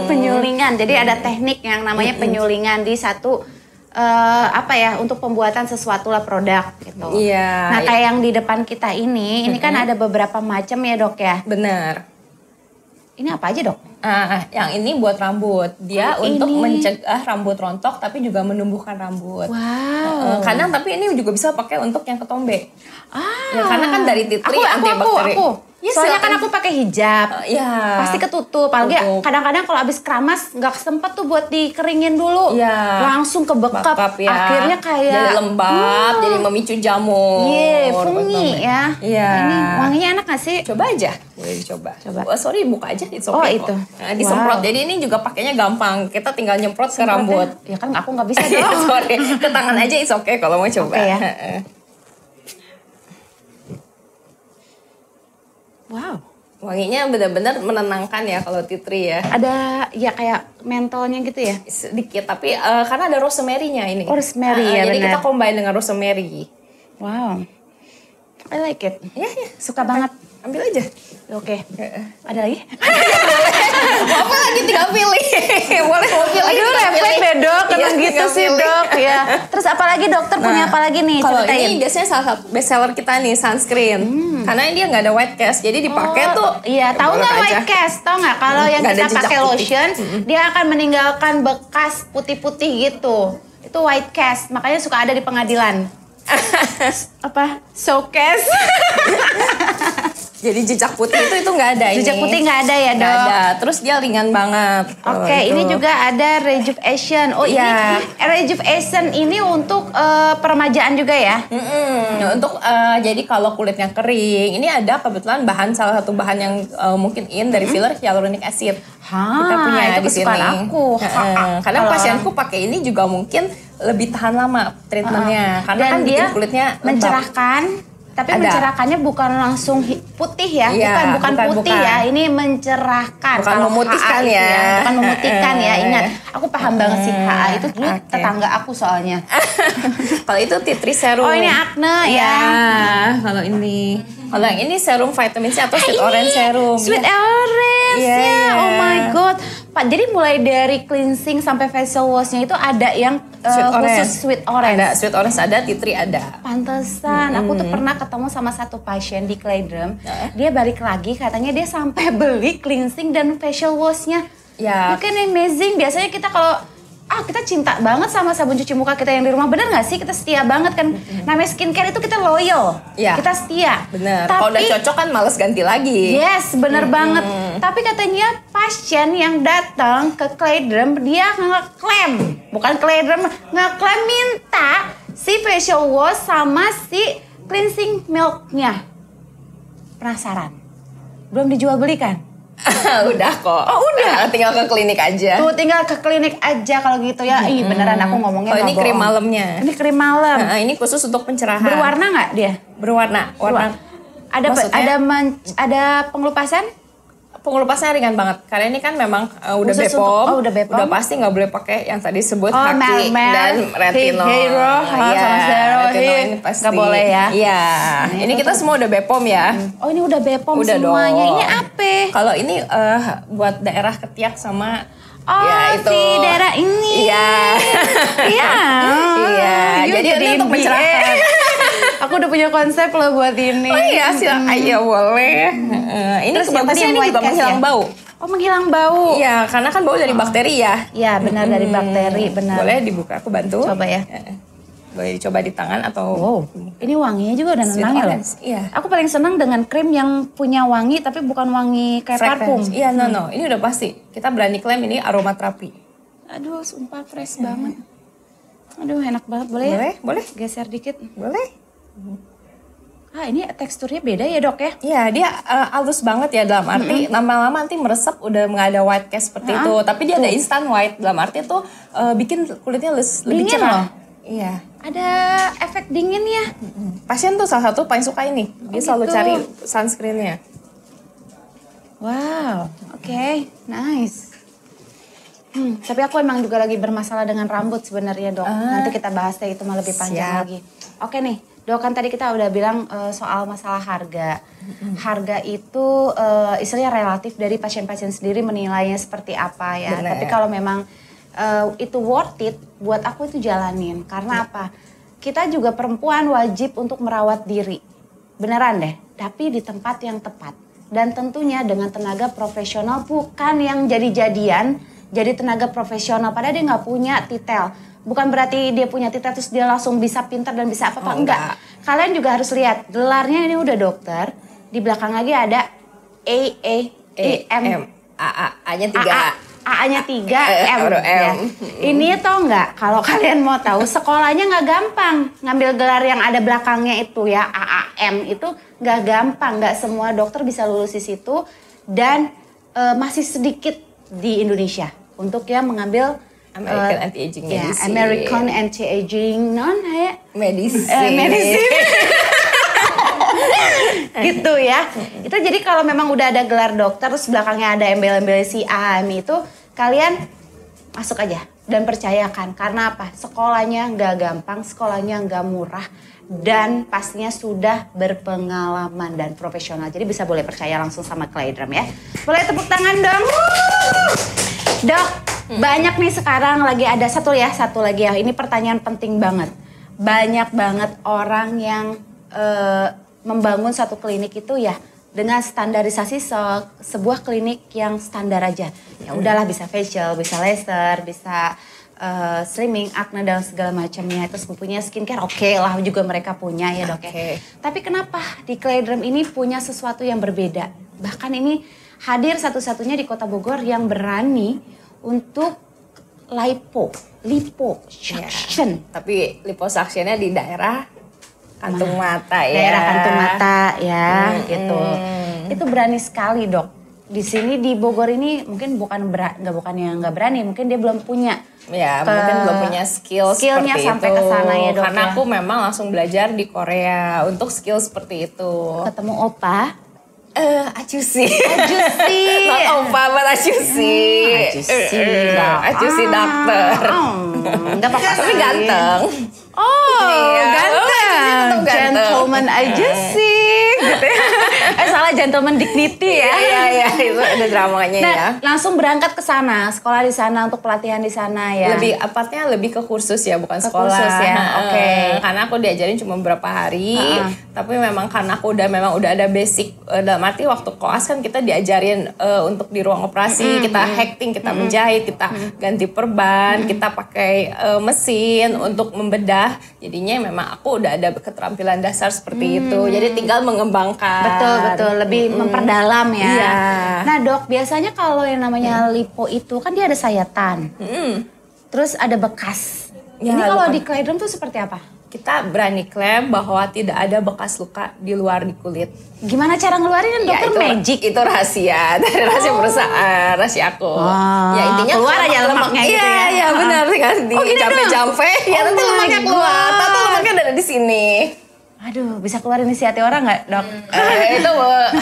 penyulingan. Jadi ada teknik yang namanya penyulingan di satu untuk pembuatan sesuatu lah produk gitu. Iya. Nah kayak yang di depan kita ini kan ada beberapa macam ya dok ya. Bener. Ini apa aja dok? Yang ini buat rambut. Dia Oh, untuk ini. mencegah rambut rontok tapi juga menumbuhkan rambut. Wow. Kadang tapi ini juga bisa pakai untuk yang ketombe. Ah. Ya karena kan dari tea tree antibakteri. Aku. Ya, Soalnya silakan. kan aku pakai hijab. Iya. Pasti ketutup. Apalagi Tutup. kadang-kadang kalau habis keramas nggak sempet tuh buat dikeringin dulu. Iya. Langsung kebekap. Bakap ya. Akhirnya kayak jadi lembab, jadi memicu jamur. Iya, buat fungi tombe. ya. Iya. Ini wanginya enak gak sih? Coba aja, boleh dicoba. Coba. Oh, sorry, buka aja, it's Oh, okay itu. kok. Nah, disemprot. Wow. Jadi ini juga pakainya gampang. Kita tinggal nyemprot ke rambut. Ya kan aku nggak bisa Iya, dong. sorry. Ke tangan aja it's okay kalau mau coba. Oke ya. Wow. Wanginya benar-benar menenangkan ya kalau tea tree ya. Ada ya kayak mentolnya gitu ya. Sedikit, tapi karena ada rosemary-nya ini. Rosemary, ya, jadi benar. kita combine dengan rosemary. Wow. I like it. Ya. Suka banget. Ambil aja. Oke. Ada lagi? Apa lagi tinggal pilih. Boleh mau pilih. Aduh, tinggal refleks pilih. deh dok, Iya, emang gitu tinggal sih pilih. dok ya. Terus apalagi dokter punya apa lagi nih? Kalau Ceritain. ini biasanya salah satu best seller kita nih, sunscreen. Karena dia nggak ada white cast, jadi dipakai tuh. Iya, tahu nggak bolak aja. white cast? Tahu nggak kalau yang Nggak ada kita jejak pakai putih. lotion, dia akan meninggalkan bekas putih-putih gitu. Itu white cast, makanya suka ada di pengadilan. Apa? Showcase. Jadi jejak putih itu nggak ada ini. Jejak putih nggak ada ya Nggak dok? ada. Terus dia ringan banget. Oke, Tuh, ini itu. juga ada rejuvenation. Oh Iya. ini rejuvenation ini untuk peremajaan juga ya? Untuk jadi kalau kulitnya kering, ini ada kebetulan salah satu bahan yang mungkin dari filler hyaluronic acid. Kita punya itu di sini. kesukaan aku. Karena Kalau- pasienku pakai ini juga mungkin lebih tahan lama treatmentnya. Karena Dan kan dia bikin kulitnya lembab. mencerahkan. Tapi Ada. mencerahkannya bukan langsung putih ya, Iya, bukan putih bukan. ya, ini mencerahkan. Bukan Kalau memutihkan HA itu ya. bukan memutihkan ya, ingat. Aku paham banget sih HA itu dulu Oke. tetangga aku soalnya. Kalau itu tea tree serum. Oh ini akne ya. Kalau yang ini serum vitamin C atau sweet orange serum. Sweet Ya. orange Iya, ya, iya. oh my god. Pak, jadi mulai dari cleansing sampai facial washnya itu ada yang khusus sweet orange. Ada sweet orange, ada tea tree ada. Pantesan, aku tuh pernah ketemu sama satu pasien di Claydrum. Dia balik lagi, katanya dia sampai beli cleansing dan facial washnya. Ya. Mungkin amazing. Biasanya kita kalau kita cinta banget sama sabun cuci muka kita yang di rumah, bener nggak sih? Kita setia banget kan. Namanya skincare itu kita loyal, Ya. kita setia. Bener. Kalau udah cocok kan males ganti lagi. Yes, bener banget. Tapi katanya pasien yang datang ke Claydrum, dia ngeklaim, bukan Claydrum, ngeklaim minta si facial wash sama si cleansing milknya. Penasaran? Belum dijual belikan? Udah kok. Oh, udah? Tinggal ke klinik aja. Tuh tinggal ke klinik aja kalau gitu ya. Ih beneran aku ngomongnya Kalau nggak ini krim bohong. malamnya. Ini krim malam. Ini khusus untuk pencerahan. Berwarna nggak dia? Berwarna. Warna. Ada Maksudnya? ada pengelupasan? Pengelupasnya ringan banget. Karena ini kan memang udah Khusus Bepom. untuk- udah Bepom. Udah pasti nggak boleh pakai yang tadi sebut Oh, Haki Mel, dan retinol. Hero, Iya, sama Zero, retinol Hit. ini pasti. Nggak boleh ya? Iya. Ini kita semua udah Bepom ya. Oh ini udah Bepom Udah semuanya. dong. Ini apa? Kalau ini buat daerah ketiak sama Oh ya itu. si daerah ini. Iya. Iya. Iya. You Jadi ini untuk indie. pencerahan. Aku udah punya konsep loh buat ini. Oh iya, silakan. Iya boleh. Ini Terus yang tadi bagusnya yang ini white juga cast menghilang ya? bau. Oh menghilang bau. Iya, karena kan bau dari bakteri ya. Iya benar dari bakteri benar. Boleh dibuka, aku bantu. Coba ya. Boleh dicoba di tangan atau Wow, ini wanginya juga udah Sweet nenang ya loh. orange, iya. Aku paling senang dengan krim yang punya wangi tapi bukan wangi kayak parfum. fragrance. Iya, no. Ini udah pasti. Kita berani klaim ini aromaterapi. Aduh, sumpah fresh banget. Aduh, enak banget. Boleh ya? Boleh, boleh. Geser dikit. Boleh? Ini teksturnya beda ya dok ya? Iya, dia halus banget ya dalam arti lama-lama nanti meresap udah nggak ada white cast seperti itu. Tapi dia ada instant white dalam arti tuh bikin kulitnya lebih Dingin cerah. loh. Iya. Ada efek dinginnya. Pasien tuh salah satu paling suka ini. Dia selalu gitu. cari sunscreennya. Wow, oke, nice. Tapi aku emang juga lagi bermasalah dengan rambut sebenarnya dok. Nanti kita bahas deh itu mah lebih panjang Siap. lagi. Oke nih, dok kan tadi kita udah bilang soal masalah harga. Harga itu istilahnya relatif dari pasien-pasien sendiri menilainya seperti apa ya. Bener. Tapi kalau memang itu worth it, buat aku itu jalanin. Karena apa? Kita juga perempuan wajib untuk merawat diri. Beneran deh, tapi di tempat yang tepat. Dan tentunya dengan tenaga profesional, bukan yang jadi-jadian. Jadi tenaga profesional, padahal dia nggak punya titel. Bukan berarti dia punya titel terus dia langsung bisa pintar dan bisa apa-apa. Oh, enggak. Kalian juga harus lihat, gelarnya ini udah dokter. Di belakang lagi ada AAM. A-nya 3. A-nya 3, M. baru Ya. M. Ini tau nggak, kalau kalian mau tahu, sekolahnya nggak gampang. Ngambil gelar yang ada belakangnya itu ya, AAM itu nggak gampang. Nggak semua dokter bisa lulus di situ. Dan masih sedikit di Indonesia untuk yang mengambil American Anti-Aging ya, Medicine. American Anti-Aging Medicine. medicine. Gitu ya. Itu jadi kalau memang udah ada gelar dokter terus belakangnya ada embel-embel si AM itu, kalian masuk aja dan percayakan. Karena apa? Sekolahnya nggak gampang, sekolahnya nggak murah, dan pastinya sudah berpengalaman dan profesional. Jadi bisa boleh percaya langsung sama Claydrum ya. Boleh tepuk tangan dong. Dok, banyak nih sekarang lagi ada satu lagi ya. Ini pertanyaan penting banget. Banyak banget orang yang membangun satu klinik itu ya dengan standarisasi sebuah klinik yang standar aja. Ya udahlah, bisa facial, bisa laser, bisa slimming, acne dan segala macamnya. Terus punya skincare, oke lah juga mereka punya ya dok ya. Tapi kenapa di Claydrum ini punya sesuatu yang berbeda? Bahkan ini hadir satu-satunya di Kota Bogor yang berani untuk liposuction. Tapi liposuctionnya di daerah kantung mata ya. Daerah kantung mata ya gitu. Itu berani sekali dok. di sini di Bogor ini mungkin bukan yang nggak berani, mungkin dia belum punya. Ya, mungkin belum punya skillnya seperti sampai itu. ke sana ya, Dok. Karena ya. aku memang langsung belajar di Korea untuk skill seperti itu. Ketemu opa. Acusi. Acusi. Not opa, but acusi. Acusi dokter. Nggak apa-apa. Tapi ganteng. Oh, Iya. ganteng. Gentleman aja sih. Gitu ya. Salah, gentleman dignity ya. Iya, itu ada dramanya Nah, ya. langsung berangkat ke sana, sekolah di sana untuk pelatihan di sana ya. Lebih ke kursus ya, bukan Ke sekolah. kursus ya, oke. Karena aku diajarin cuma beberapa hari, tapi memang karena aku udah ada basic dalam arti waktu koas kan kita diajarin untuk di ruang operasi, kita hacking, kita menjahit, kita ganti perban, kita pakai mesin untuk membedah. Jadinya memang aku udah ada keterampilan dasar seperti itu. Jadi tinggal mengembangkan. Betul, lebih memperdalam ya. Iya. Nah dok, biasanya kalau yang namanya lipo itu kan dia ada sayatan, terus ada bekas. Ya, Ini kalau luka. di Claydom tuh seperti apa? Kita berani klaim bahwa tidak ada bekas luka di luar di kulit. Gimana cara ngeluarin kan dokter itu, magic? Itu rahasia dari rahasia perusahaan, rahasia aku. Wah, Ya intinya keluar aja lemaknya gitu ya. Iya, benar tinggal di gini jampe-jampe. Ya nanti my lemaknya keluar. God. Tahu lemaknya ada di sini. Aduh, bisa keluarin isi hati orang nggak dok? Itu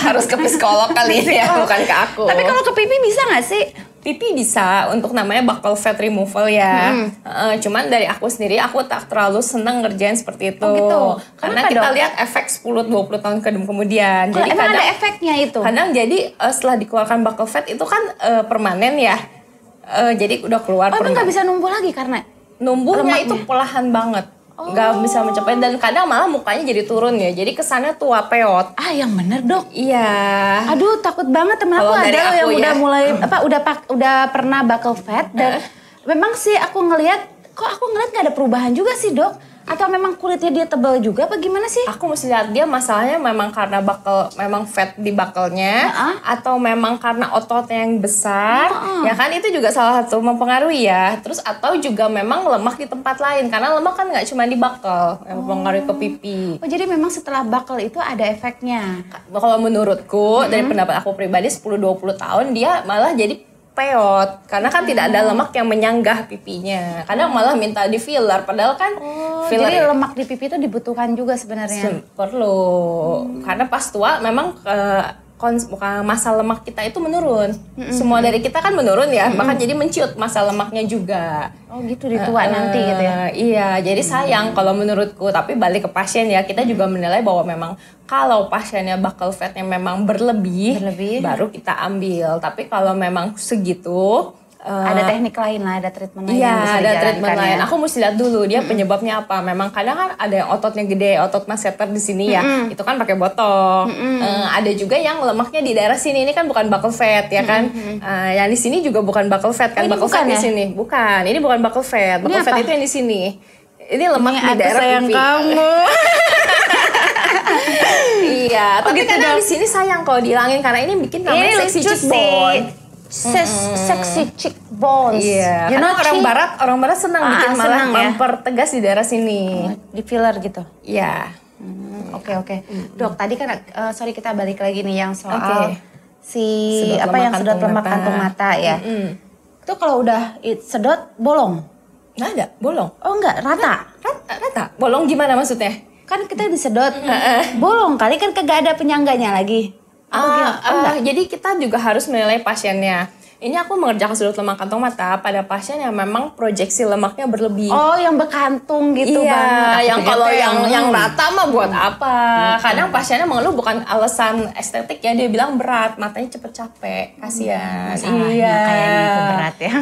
harus ke psikolog kali ini ya, bukan ke aku. Tapi kalau ke pipi bisa nggak sih? Pipi bisa untuk namanya buccal fat removal ya. Cuman dari aku sendiri aku tak terlalu senang ngerjain seperti itu. Oh gitu. Karena Kenapa, kita Dok? lihat efek 10-20 tahun kemudian. Kalau Jadi emang kadang ada efeknya itu? kadang jadi setelah dikeluarkan buccal fat itu kan permanen ya. Jadi udah keluar Oh emang permanen. nggak bisa numbuh lagi karena Numbuhnya lemaknya? itu perlahan banget. Nggak bisa mencapai dan kadang malah mukanya jadi turun ya. Jadi kesannya tua peot. yang bener dok. Iya. Aduh takut banget, temen aku Kalau ada dari loh aku yang ya. udah mulai udah pernah buccal fat dan memang sih aku ngelihat nggak ada perubahan juga sih dok. Atau memang kulitnya dia tebal juga apa gimana sih? Aku mesti lihat dia masalahnya memang karena memang fat di buccal-nya atau memang karena ototnya yang besar. Ya kan itu juga salah satu mempengaruhi ya. Terus atau juga memang lemak di tempat lain karena lemak kan nggak cuma di buccal yang mempengaruhi ke pipi. Oh jadi memang setelah buccal itu ada efeknya. Kalau menurutku dari pendapat aku pribadi 10-20 tahun dia malah jadi peot karena kan tidak ada lemak yang menyanggah pipinya. Kadang malah minta di filler padahal kan filler Jadi lemak di pipi itu dibutuhkan juga sebenarnya. perlu karena pas tua memang masa lemak kita itu menurun. Semua dari kita kan menurun ya, bahkan jadi menciut masa lemaknya juga. Oh gitu di tua nanti gitu ya. Iya, jadi sayang kalau menurutku. Tapi balik ke pasien ya, kita juga menilai bahwa memang kalau pasiennya buccal fatnya memang berlebih, baru kita ambil. Tapi kalau memang segitu, ada teknik lain lah, ada treatment lain iya, yang bisa ada treatment dijalankan lain. ya. Aku mesti lihat dulu dia penyebabnya apa. Memang kadang kan ada yang ototnya gede, otot masseter di sini ya. Itu kan pakai botol. Ada juga yang lemaknya di daerah sini. Ini kan bukan buccal fat ya kan. Yang di sini juga bukan buccal fat kan. Oh, ini Buccal fat bukan di ya? sini. Bukan. Ini bukan buccal fat. Buccal fat apa? itu yang di sini. Ini lemak Ini di aku daerah sayang pipi. kamu. Iya, tapi gitu kadang dong. di sini sayang kalau dihilangin karena ini bikin namanya Ini sexy lucu cheekbone. Sexy cheekbones. Iya, You karena know, orang barat senang bikin malah senang ya. mempertegas di daerah sini. Di filler gitu. Iya. Oke. Dok, tadi kan sorry kita balik lagi nih yang soal Oke. Sedot apa yang lemak sedot kantung lemak mata. kantung mata ya. Itu kalau udah sedot bolong. Nggak ada, bolong. Oh enggak, rata. Rata. Bolong gimana maksudnya? Kan kita disedot bolong kali kan kagak ada penyangganya lagi. Jadi kita juga harus menilai pasiennya. Ini aku mengerjakan sudut lemak kantong mata pada pasien yang memang proyeksi lemaknya berlebih. Oh, yang bekantung gitu iya, banget. yang Aku kalau pikir yang rata mah buat apa? Kadang pasiennya mengeluh bukan alasan estetik ya, dia bilang berat, matanya cepet capek, kasihan. masalahnya kayaknya itu berat ya.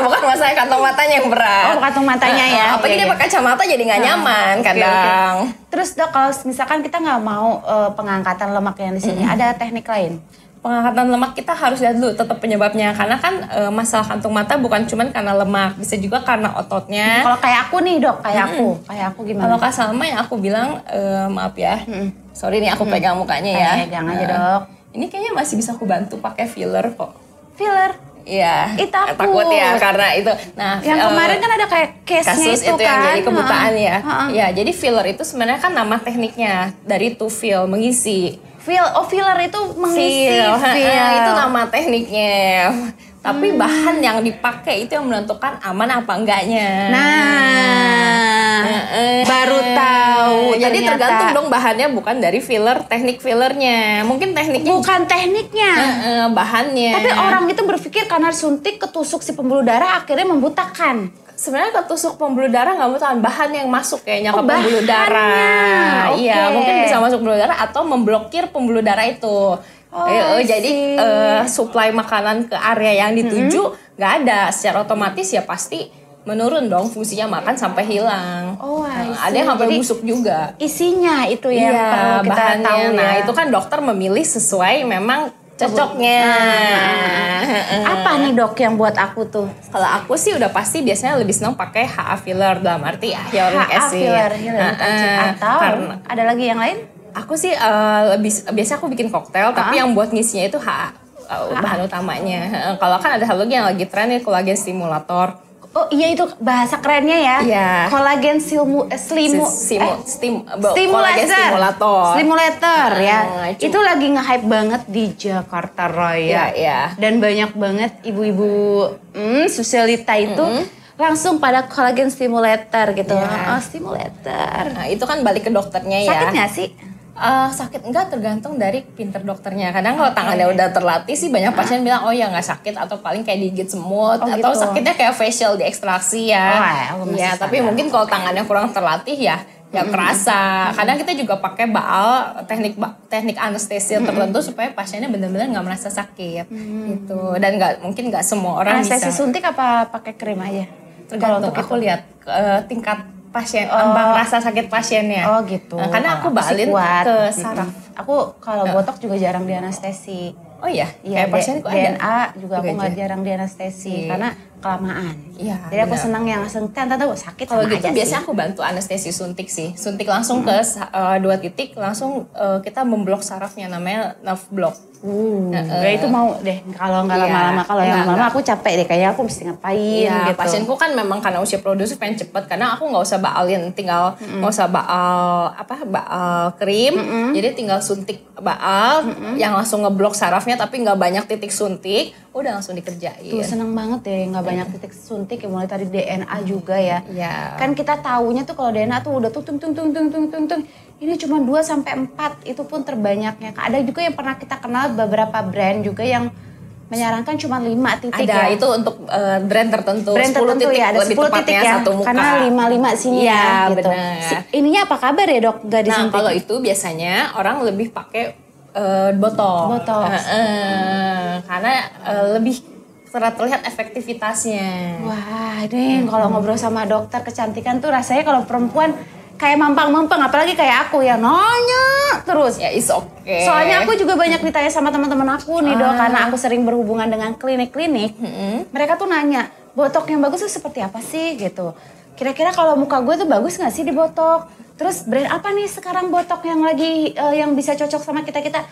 Bukan masalah kantong matanya yang berat. Oh, kantong matanya ya. Apalagi Iya, dia pakai kacamata jadi nggak nyaman Oke, kadang. Terus dok, kalau misalkan kita nggak mau pengangkatan lemak yang di sini, ada teknik lain? Pengangkatan lemak kita harus lihat dulu tetap penyebabnya karena kan masalah kantung mata bukan cuma karena lemak, bisa juga karena ototnya. Kalau kayak aku nih dok, kayak aku gimana? Kalau Kak Salma yang aku bilang maaf ya, sorry nih aku pegang mukanya ya. Pegang aja dok. Ini kayaknya masih bisa aku bantu pakai filler kok. Filler. Iya. Takut. Takut ya karena itu. Nah, Yang kemarin kan ada kayak case-nya kasus itu itu kan. yang jadi kebutaan ya. Ha-ha. Ya, jadi filler itu sebenarnya kan nama tekniknya dari to fill, mengisi. Filler itu mengisi feel. Itu nama tekniknya. Tapi bahan yang dipakai itu yang menentukan aman apa enggaknya. Nah, baru tahu. Jadi ternyata. tergantung dong bahannya, bukan dari filler, teknik fillernya. Mungkin tekniknya Bukan tekniknya. bahannya. Tapi orang itu berpikir karena suntik ketusuk si pembuluh darah akhirnya membutakan. Sebenarnya ketusuk pembuluh darah nggak butuh bahan yang masuk kayaknya ke Oh, pembuluh bahannya. darah. Oke. Iya, mungkin bisa masuk pembuluh darah atau memblokir pembuluh darah itu. Jadi suplai makanan ke area yang dituju nggak ada, secara otomatis ya pasti menurun dong fungsinya makan sampai hilang. Ada yang sampai Jadi, busuk juga. Isinya itu yang perlu kita bahannya. tahu ya. Nah itu kan dokter memilih sesuai memang cocoknya. Apa nih dok yang buat aku tuh? Kalau aku sih udah pasti biasanya lebih senang pakai HA filler, dalam arti hyaluronic HA acid. filler, hyaluronic acid. Atau Karena ada lagi yang lain? aku sih biasa aku bikin koktail, tapi yang buat ngisinya itu HA bahan utamanya. Kalau kan ada satu lagi yang lagi tren nih, kolagen stimulator. Oh iya itu bahasa kerennya ya. Iya. Kolagen kolagen stimulator. Stimulator ya. Itu Itu lagi nge-hype banget di Jakarta Raya. Iya. Dan banyak banget ibu-ibu sosialita itu langsung pada kolagen stimulator gitu. Iya. Oh, stimulator. Nah, itu kan balik ke dokternya ya. Sakit nggak sih? Sakit enggak, tergantung dari pinter dokternya. Kadang kalau tangannya udah terlatih sih banyak pasien bilang oh ya nggak sakit, atau paling kayak digigit semut, Oh, atau gitu. sakitnya kayak facial diekstraksi ya. Masih Ya tapi sadar. mungkin kalau tangannya kurang terlatih ya kerasa. Kadang kita juga pakai baal, teknik anestesi tertentu supaya pasiennya benar-benar nggak merasa sakit gitu. Dan mungkin nggak semua orang Anestesi bisa. suntik apa pakai krim aja? Tergantung, aku lihat tingkat pasien, ambang rasa sakit pasiennya. Oh gitu. Karena aku Masih balin kuat. ke saraf. Aku kalau botok juga jarang dianestesi. Oh iya, Iya, kayak pasienku ada. DNA juga aku Juga nggak aja. jarang dianestesi Iya. karena kelamaan. Iya, Jadi aku benar. senang yang langsung tante sakit Kalau sama gitu aja biasanya sih. aku bantu anestesi suntik sih. Suntik langsung ke 2 titik, langsung kita memblok sarafnya, namanya nerve block. Ya itu mau deh kalau nggak Iya. lama-lama. Kalau yang Nggak, lama nggak. aku capek deh, kayaknya aku mesti ngapain Iya, gitu. pasienku kan memang karena usia produktif pengen cepet, karena aku nggak usah baalin, tinggal nggak usah baal krim, jadi tinggal suntik baal yang langsung ngeblok sarafnya, tapi nggak banyak titik suntik, udah langsung dikerjain. Tuh seneng banget deh, nggak banyak titik suntik ya, mulai tadi DNA juga ya. Iya. Kan kita taunya tuh kalau DNA tuh udah tuh tung. Ini cuma 2-4, itu pun terbanyaknya. Ada juga yang pernah kita kenal beberapa brand juga yang menyarankan cuma 5 titik Ada ya. itu untuk brand tertentu. Brand 10 tertentu titik, ya, ada lebih 10 tepatnya titik ya. satu muka. Karena 5 sini Iya, ya gitu. benar. Ininya apa kabar ya dok? Gak Nah, disuntik? kalau itu biasanya orang lebih pakai botox. Botox. Karena lebih terlihat efektivitasnya. Wah, ini kalau ngobrol sama dokter kecantikan tuh rasanya kalau perempuan kayak mampang-mampang, apalagi kayak aku ya nanya terus. Ya, is okay. Soalnya aku juga banyak ditanya sama teman-teman aku nih dok, karena aku sering berhubungan dengan klinik-klinik. Mereka tuh nanya, botok yang bagus tuh seperti apa sih gitu. Kira-kira kalau muka gue tuh bagus nggak sih dibotok? Terus brand apa nih sekarang botok yang lagi yang bisa cocok sama kita-kita?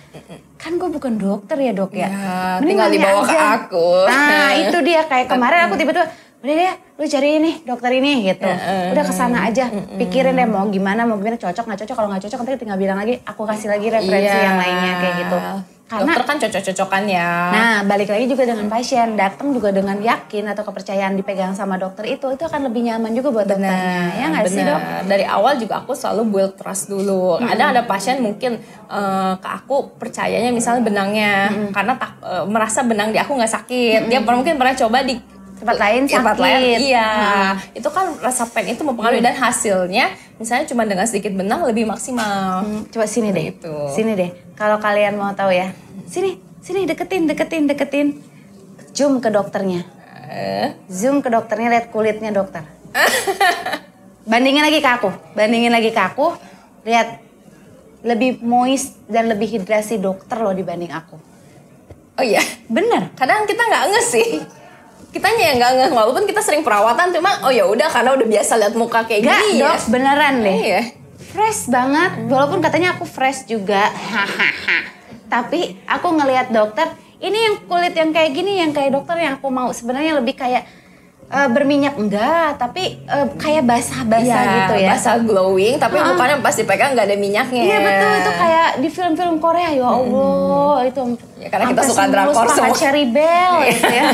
Kan gue bukan dokter ya dok ya. Ya, Mending tinggal nanya dibawa ke aja. aku. Nah itu dia, kayak kemarin aku tiba-tiba, udah deh lu cari ini dokter ini gitu. Udah kesana aja, pikirin deh mau gimana cocok nggak cocok. Kalau nggak cocok nanti tinggal bilang lagi, aku kasih lagi referensi yang lainnya kayak gitu. Karena dokter kan cocok-cocokan ya. nah balik lagi juga dengan pasien, datang juga dengan yakin atau kepercayaan dipegang sama dokter itu akan lebih nyaman juga buat dokternya. Ya nggak sih dok? Dari awal juga aku selalu build trust dulu. Ada pasien mungkin ke aku percayanya misalnya benangnya, karena merasa benang di aku nggak sakit. Dia mungkin pernah coba di Tempat lain tempat sakit. lain, iya. Itu kan rasa pain itu mempengaruhi, dan hasilnya misalnya cuma dengan sedikit benang lebih maksimal. Coba sini deh, Gitu. sini deh. Kalau kalian mau tahu ya, sini deketin. Zoom ke dokternya. Zoom ke dokternya, lihat kulitnya dokter. Bandingin lagi ke aku, lihat lebih moist dan lebih hidrasi dokter loh dibanding aku. Oh iya, Bener. kadang kita nggak nge sih. Kitanya yang nggak nge, walaupun kita sering perawatan, cuma oh ya udah karena udah biasa lihat muka kayak Enggak gini dok, ya. beneran deh. Iya. Fresh banget, walaupun katanya aku fresh juga. Hahaha. Tapi aku ngelihat dokter, ini yang kulit yang kayak gini, yang kayak dokter yang aku mau. Sebenarnya lebih kayak berminyak enggak, tapi kayak basah-basah gitu ya. Basah glowing, tapi mukanya pas dipegang nggak ada minyaknya. Iya betul, itu kayak di film-film Korea ya Allah itu. Ya, karena kita sampai suka drakor semulus semua. pakai Cherry Bell gitu ya.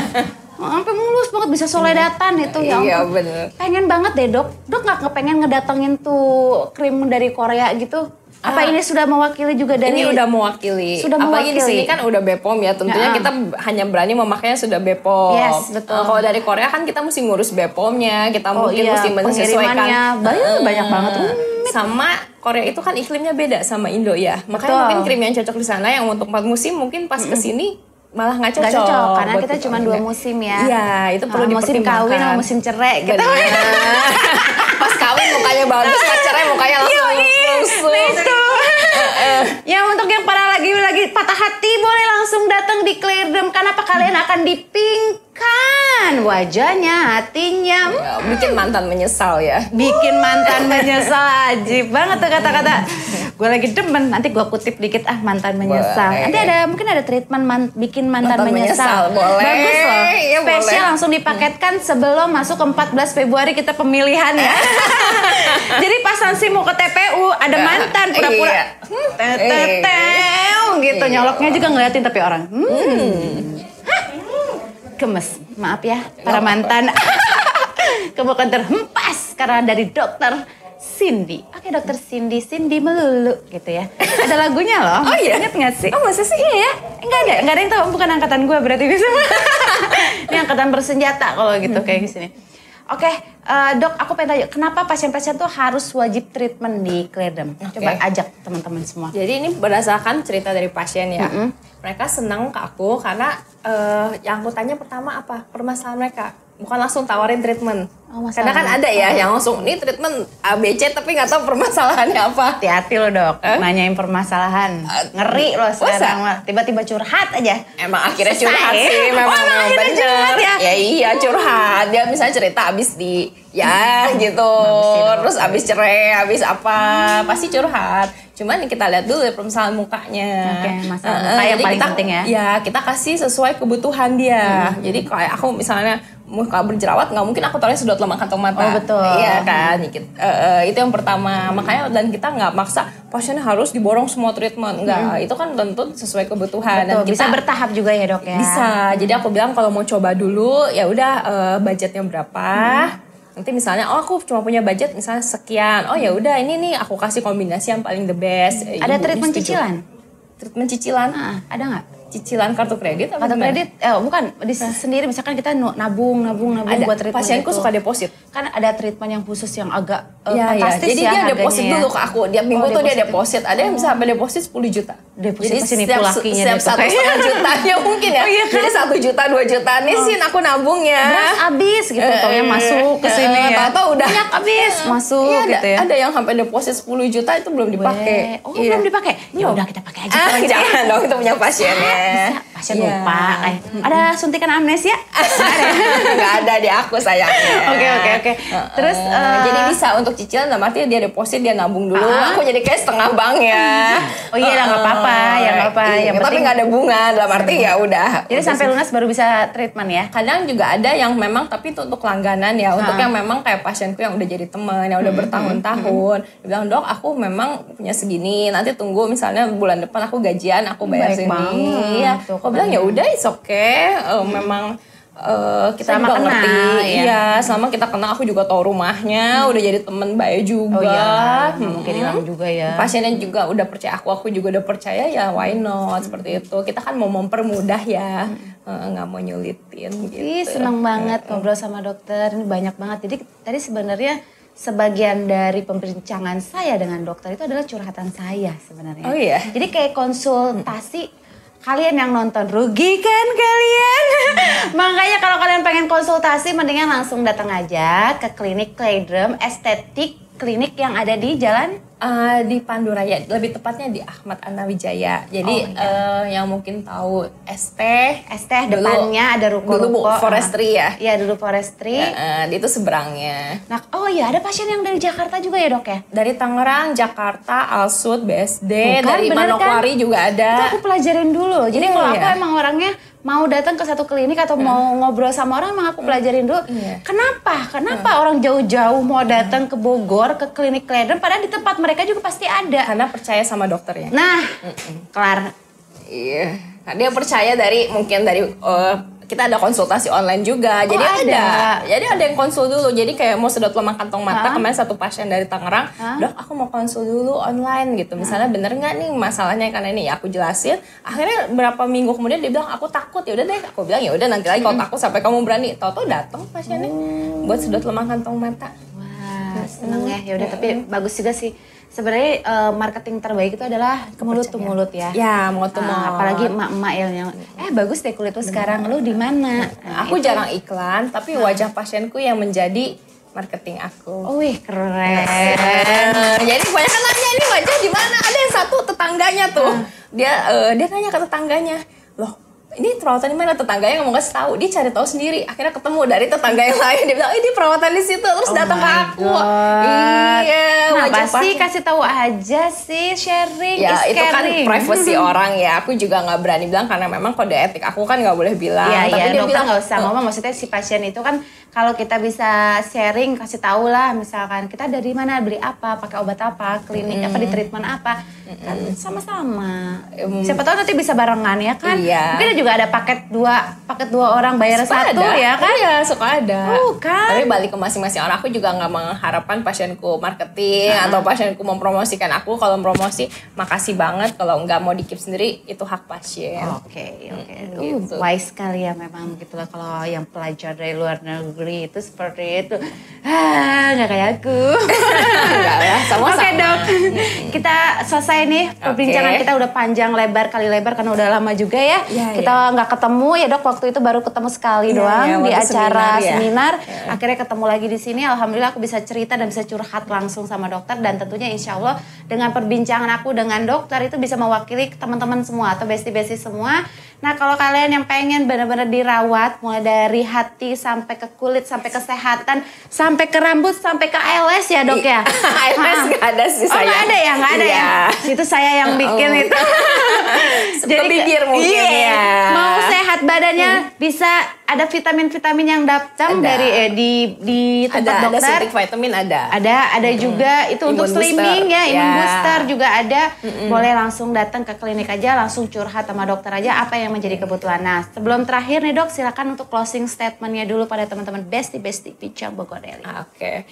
Sampai mulus banget bisa soledatan itu ya. Iya ampun. bener. Pengen banget deh dok nggak kepengen ngedatengin tuh krim dari Korea gitu? Apa ini sudah mewakili juga dari? Ini udah mewakili. Sudah Apalagi di mewakili. sini kan udah BPOM ya. Tentunya kita hanya berani memakainya sudah BPOM. Yes, betul. Kalau dari Korea kan kita mesti ngurus BPOM-nya. Kita mungkin iya, mesti menyesuaikan. pengirimannya banyak banget. Sama Korea itu kan iklimnya beda sama Indo ya. Makanya Betul. mungkin krim yang cocok di sana yang untuk 4 musim mungkin pas kesini malah nggak cocok. Nggak cocok karena buat kita cuma 2 musim ya. Iya, itu perlu musim dipertimbangkan. kawin sama musim cerai gitu. Bener. Pas kawin mukanya bagus, pas cerai mukanya langsung lusuh. Itu. Ya untuk yang para lagi patah hati boleh langsung datang di Cleardem. Kenapa kalian akan dipingkan wajahnya, hatinya? Ya, bikin mantan menyesal ya. Bikin mantan menyesal. Ajib banget tuh kata-kata. Gue lagi demen, nanti gue kutip dikit mantan menyesal. Boleh. Nanti mungkin ada treatment bikin mantan Mantan menyesal. menyesal, boleh. Bagus loh. Iya, Spesial boleh. langsung dipaketkan sebelum masuk ke 14 Februari kita pemilihan ya. Jadi pas Nansi mau ke TPU ada mantan pura-pura Iya. gitu. Iya. Nyoloknya juga ngeliatin tapi orang. Hah? Gemes. Maaf ya para mantan. Kamu akan terhempas karena dari dokter Cindy. Oke dokter Cindy melulu gitu ya. Ada lagunya loh. Oh iya? Ingat nggak sih? Oh masa sih? Iya ya? Enggak ada yang tahu. Bukan angkatan gue berarti bisa. Ini angkatan bersenjata kalau gitu kayak di sini. Oke, dok, aku pengen tanya, kenapa pasien-pasien tuh harus wajib treatment di Cleardem? Coba ajak teman-teman semua. Jadi ini berdasarkan cerita dari pasien ya. Mereka senang ke aku karena yang aku tanya pertama apa? Permasalahan mereka. Bukan langsung tawarin treatment. Oh, Karena kan ada ya yang langsung, ini treatment ABC tapi nggak tahu permasalahannya apa. Hati-hati lo dok, nanyain permasalahan. Ngeri lo sekarang mah. Tiba-tiba curhat aja. Emang akhirnya Selesai. curhat sih, memang akhirnya bener. curhat ya. Ya iya curhat, dia misalnya cerita abis di ya gitu, terus abis cerai, abis apa, pasti curhat. Cuman kita lihat dulu ya permasalahan mukanya. Oke, masalah muka yang jadi paling kita, penting ya. Ya kita kasih sesuai kebutuhan dia. Jadi kayak aku misalnya muka berjerawat, nggak mungkin aku taruh sedot lemak kantong mata. Oh, betul. Iya kan, itu yang pertama. Makanya dan kita nggak maksa pasiennya harus diborong semua treatment. Enggak, itu kan tentu sesuai kebutuhan. Betul, Dan kita bisa bertahap juga ya dok ya. bisa. Jadi aku bilang kalau mau coba dulu ya udah budgetnya berapa. Nanti misalnya aku cuma punya budget misalnya sekian. Oh ya udah ini nih aku kasih kombinasi yang paling the best. Ada Ibu treatment setuju. cicilan? Treatment cicilan? Ada nggak? Cicilan kartu kredit apa Kartu gimana? kredit, bukan di sendiri misalkan kita nabung Ada. buat treatment Pasienku itu. suka deposit. Kan ada treatment yang khusus yang agak Iya, fantastis jadi ya dia harganya deposit ya. dulu ke aku. Tiap minggu tuh dia deposit. deposit. Ada yang bisa sampai deposit 10 juta. Deposit Jadi pasti nipu lakinya setiap deh tuh kayaknya. 1,5 juta ya mungkin ya. Oh, iya kan? Jadi 1 juta, 2 juta. Nih Sin aku nabung ya. Beras abis gitu, taunya masuk ke sini ya. Tahu-tahu udah Minyak abis, masuk Iya, gitu ya. Ada yang sampai deposit 10 juta itu belum dipakai. Oh Iya. belum dipakai? Ya udah kita pakai aja. kalau gitu ya. Jangan dong, itu punya pasiennya. Bisa, pasien Iya. lupa. Ada suntikan amnesia? Nggak ada di aku sayangnya. Oke. Terus jadi bisa untuk cicilan, dalam arti dia deposit, dia nabung dulu. Aku jadi kayak setengah bank ya. Oh iya lah, nggak apa-apa, ya nggak apa. Iya, Yang tapi penting nggak ada bunga, dalam arti ya udah. jadi sampai lunas baru bisa treatment ya. Kadang juga ada yang memang tapi itu untuk langganan ya, untuk yang memang kayak pasienku yang udah jadi teman, yang udah bertahun-tahun. Dia bilang, "Dok, aku memang punya segini, nanti tunggu misalnya bulan depan aku gajian, aku bayar Baik sini." banget. Iya. Tuh, Aku bilang ya udah, it's okay. Memang kita Selama juga kenal, ngerti, ya. iya. Selama kita kenal, aku juga tahu rumahnya, udah jadi temen baik juga. Oh iya, nggak mungkin hilang juga ya. Pasiennya juga udah percaya aku juga udah percaya ya, why not seperti itu. Kita kan mau mempermudah ya, nggak mau nyulitin gitu. Ih, seneng banget ngobrol sama dokter. Ini banyak banget. Jadi tadi sebenarnya sebagian dari pembincangan saya dengan dokter itu adalah curhatan saya sebenarnya. Oh iya? Jadi kayak konsultasi. Kalian yang nonton rugi kan kalian? Makanya kalau kalian pengen konsultasi mendingan langsung datang aja ke klinik Cleardem Estetik, klinik yang ada di jalan Di Panduraya, lebih tepatnya di Ahmad Ana Wijaya. Jadi yang mungkin tahu ST dulu- depannya ada ruko-ruko. Dulu Bu Forestry ya. Iya, dulu Forestry. Di itu seberangnya. Nah, oh iya ada pasien yang dari Jakarta juga ya, Dok ya? Dari Tangerang, Jakarta, Alsut, BSD, Bukan, dari bener kan? Manokwari juga Itu ada. aku pelajarin dulu. Jadi Iya, kalau aku iya. emang orangnya mau datang ke satu klinik atau mau ngobrol sama orang, emang aku pelajarin dulu. Kenapa orang jauh-jauh mau datang ke Bogor, ke klinik Clayden, padahal di tempat mereka juga pasti ada. Karena percaya sama dokternya. Nah, kelar. Iya, dia percaya mungkin dari kita ada konsultasi online juga, jadi ada yang konsul dulu. Jadi kayak mau sedot lemah kantong mata, kemarin satu pasien dari Tangerang, dok aku mau konsul dulu online gitu. Misalnya bener nggak nih masalahnya karena ini, ya aku jelasin. Akhirnya berapa minggu kemudian dia bilang aku takut, ya udah deh. Aku bilang ya udah nanti lagi kalau takut sampai kamu berani. Tahu-tahu datang pasiennya buat sedot lemah kantong mata. Wah, seneng ya. Ya udah tapi bagus juga sih. Sebenarnya marketing terbaik itu adalah mulut to mulut ya. Ya, mulut to mulut. Apalagi emak-emak yang bagus deh kulit lu sekarang. Lu di mana? Aku jarang iklan, tapi wajah pasienku yang menjadi marketing aku. Oh, wih, keren. Jadi banyak kan nanya ini wajah di mana? Ada yang satu tetangganya tuh. Dia nanya ke tetangganya. Loh, ini perawatan di mana? Tetangganya nggak mau kasih tahu, dia cari tahu sendiri. Akhirnya ketemu dari tetangga yang lain, dia bilang ini perawatan di situ, terus datang ke aku. Iya, kenapa sih kasih tahu aja sih, sharing ya is itu kan caring. privasi orang ya. Aku juga nggak berani bilang karena memang kode etik aku kan nggak boleh bilang. Tapi dia bilang nggak usah ngomong. Maksudnya si pasien itu kan kalau kita bisa sharing, kasih tahu lah, misalkan kita dari mana, beli apa, pakai obat apa, klinik apa, di treatment apa, kan sama-sama. Siapa tahu nanti bisa barengan ya kan? Iya. Mungkin juga ada paket dua orang bayar suka satu ada. ya kan? Iya, suka ada. Kan? Tapi balik ke masing-masing orang, aku juga nggak mengharapkan pasienku marketing atau pasienku mempromosikan aku. Kalau promosi, makasih banget. Kalau nggak mau di-keep sendiri, itu hak pasien. Oke. Gitu. Wise sekali ya memang gitulah kalau yang pelajar dari luar negeri itu seperti itu. Nggak kayak aku. Enggak lah, sama-sama. Oke dok, kita selesai nih perbincangan kita udah panjang lebar kali lebar karena udah lama juga ya. Kita nggak ketemu ya dok, waktu itu baru ketemu sekali doang di acara seminar. Akhirnya ketemu lagi di sini. Alhamdulillah aku bisa cerita dan bisa curhat langsung sama dokter, dan tentunya insya Allah dengan perbincangan aku dengan dokter itu bisa mewakili teman-teman semua atau bestie-bestie semua. Nah kalau kalian yang pengen benar-benar dirawat mulai dari hati sampai ke kulit sampai kesehatan sampai ke rambut sampai ke ALS ya dok ya. ALS nggak ada sih saya. Nggak ada ya, nggak ada ya. Itu saya yang bikin itu. Jadi bibir mungkin ya. Mau sehat badannya bisa ada vitamin-vitamin yang datang dari di tempat dokter. Ada suntik vitamin ada. Ada juga itu Imun untuk slimming booster. ya, imun booster juga ada. Boleh langsung datang ke klinik aja, langsung curhat sama dokter aja apa yang menjadi kebutuhan. Nah, sebelum terakhir nih dok, silakan untuk closing statementnya dulu pada teman-teman bestie Bincang Bogor Daily. Oke.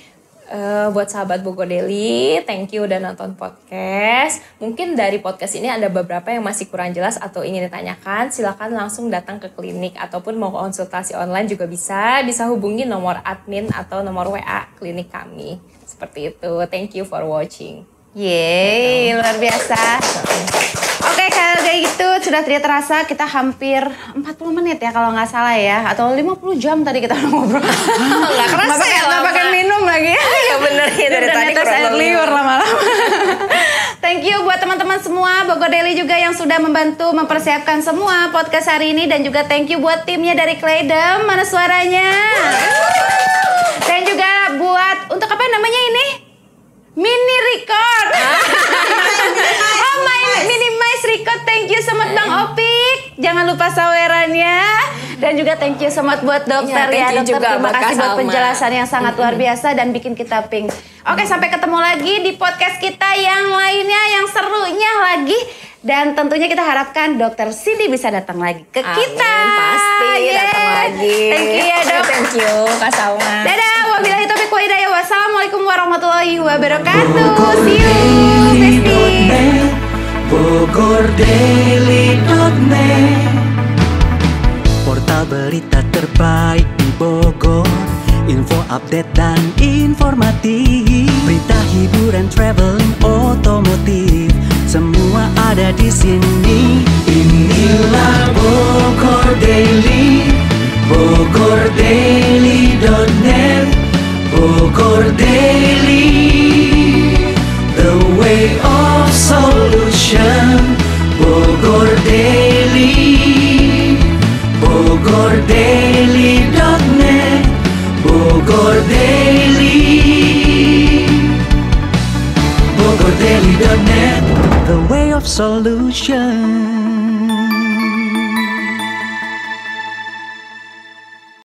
Buat sahabat Bogor Daily, thank you udah nonton podcast. Mungkin dari podcast ini ada beberapa yang masih kurang jelas atau ingin ditanyakan, silakan langsung datang ke klinik ataupun mau konsultasi online juga bisa hubungi nomor admin atau nomor WA klinik kami. Seperti itu. Thank you for watching. Yeay, luar biasa. Oke, kalau kayak gitu sudah tidak terasa kita hampir 40 menit ya kalau nggak salah ya, atau 50 jam tadi kita ngobrol. Nggak kerasa ya, nggak pakai minum lagi. Iya bener ya, dari tadi netes air liur lama-lama. Thank you buat teman-teman semua Bogor Daily juga yang sudah membantu mempersiapkan semua podcast hari ini, dan juga thank you buat timnya dari Clayden. Mana suaranya? Dan juga buat untuk apa namanya ini? Mini record. Minimize record. Thank you so much Bang Opik. Jangan lupa sawerannya. Dan juga thank you so much buat dokter ya. Dokter juga, terima kasih buat penjelasan yang sangat luar biasa dan bikin kita pink. Oke, sampai ketemu lagi di podcast kita yang lainnya, yang serunya lagi. Dan tentunya kita harapkan Dokter Cindy bisa datang lagi ke kita. Pasti datang lagi. Thank you ya dok. Thank you Kak Salma. Dadah. Wabillahi taufiq wa hidayah. Wassalamualaikum warahmatullahi wabarakatuh. See you, bestie. BogorDaily.net, portal berita terbaik di Bogor. Info update dan informatif, berita hiburan, traveling, otomotif, semua ada di sini. Inilah Bogor Daily, BogorDaily.net, Bogor Daily, the way of solution. Bogor Daily, BogorDaily.net, Bogor Daily, BogorDaily.net, the way of solution.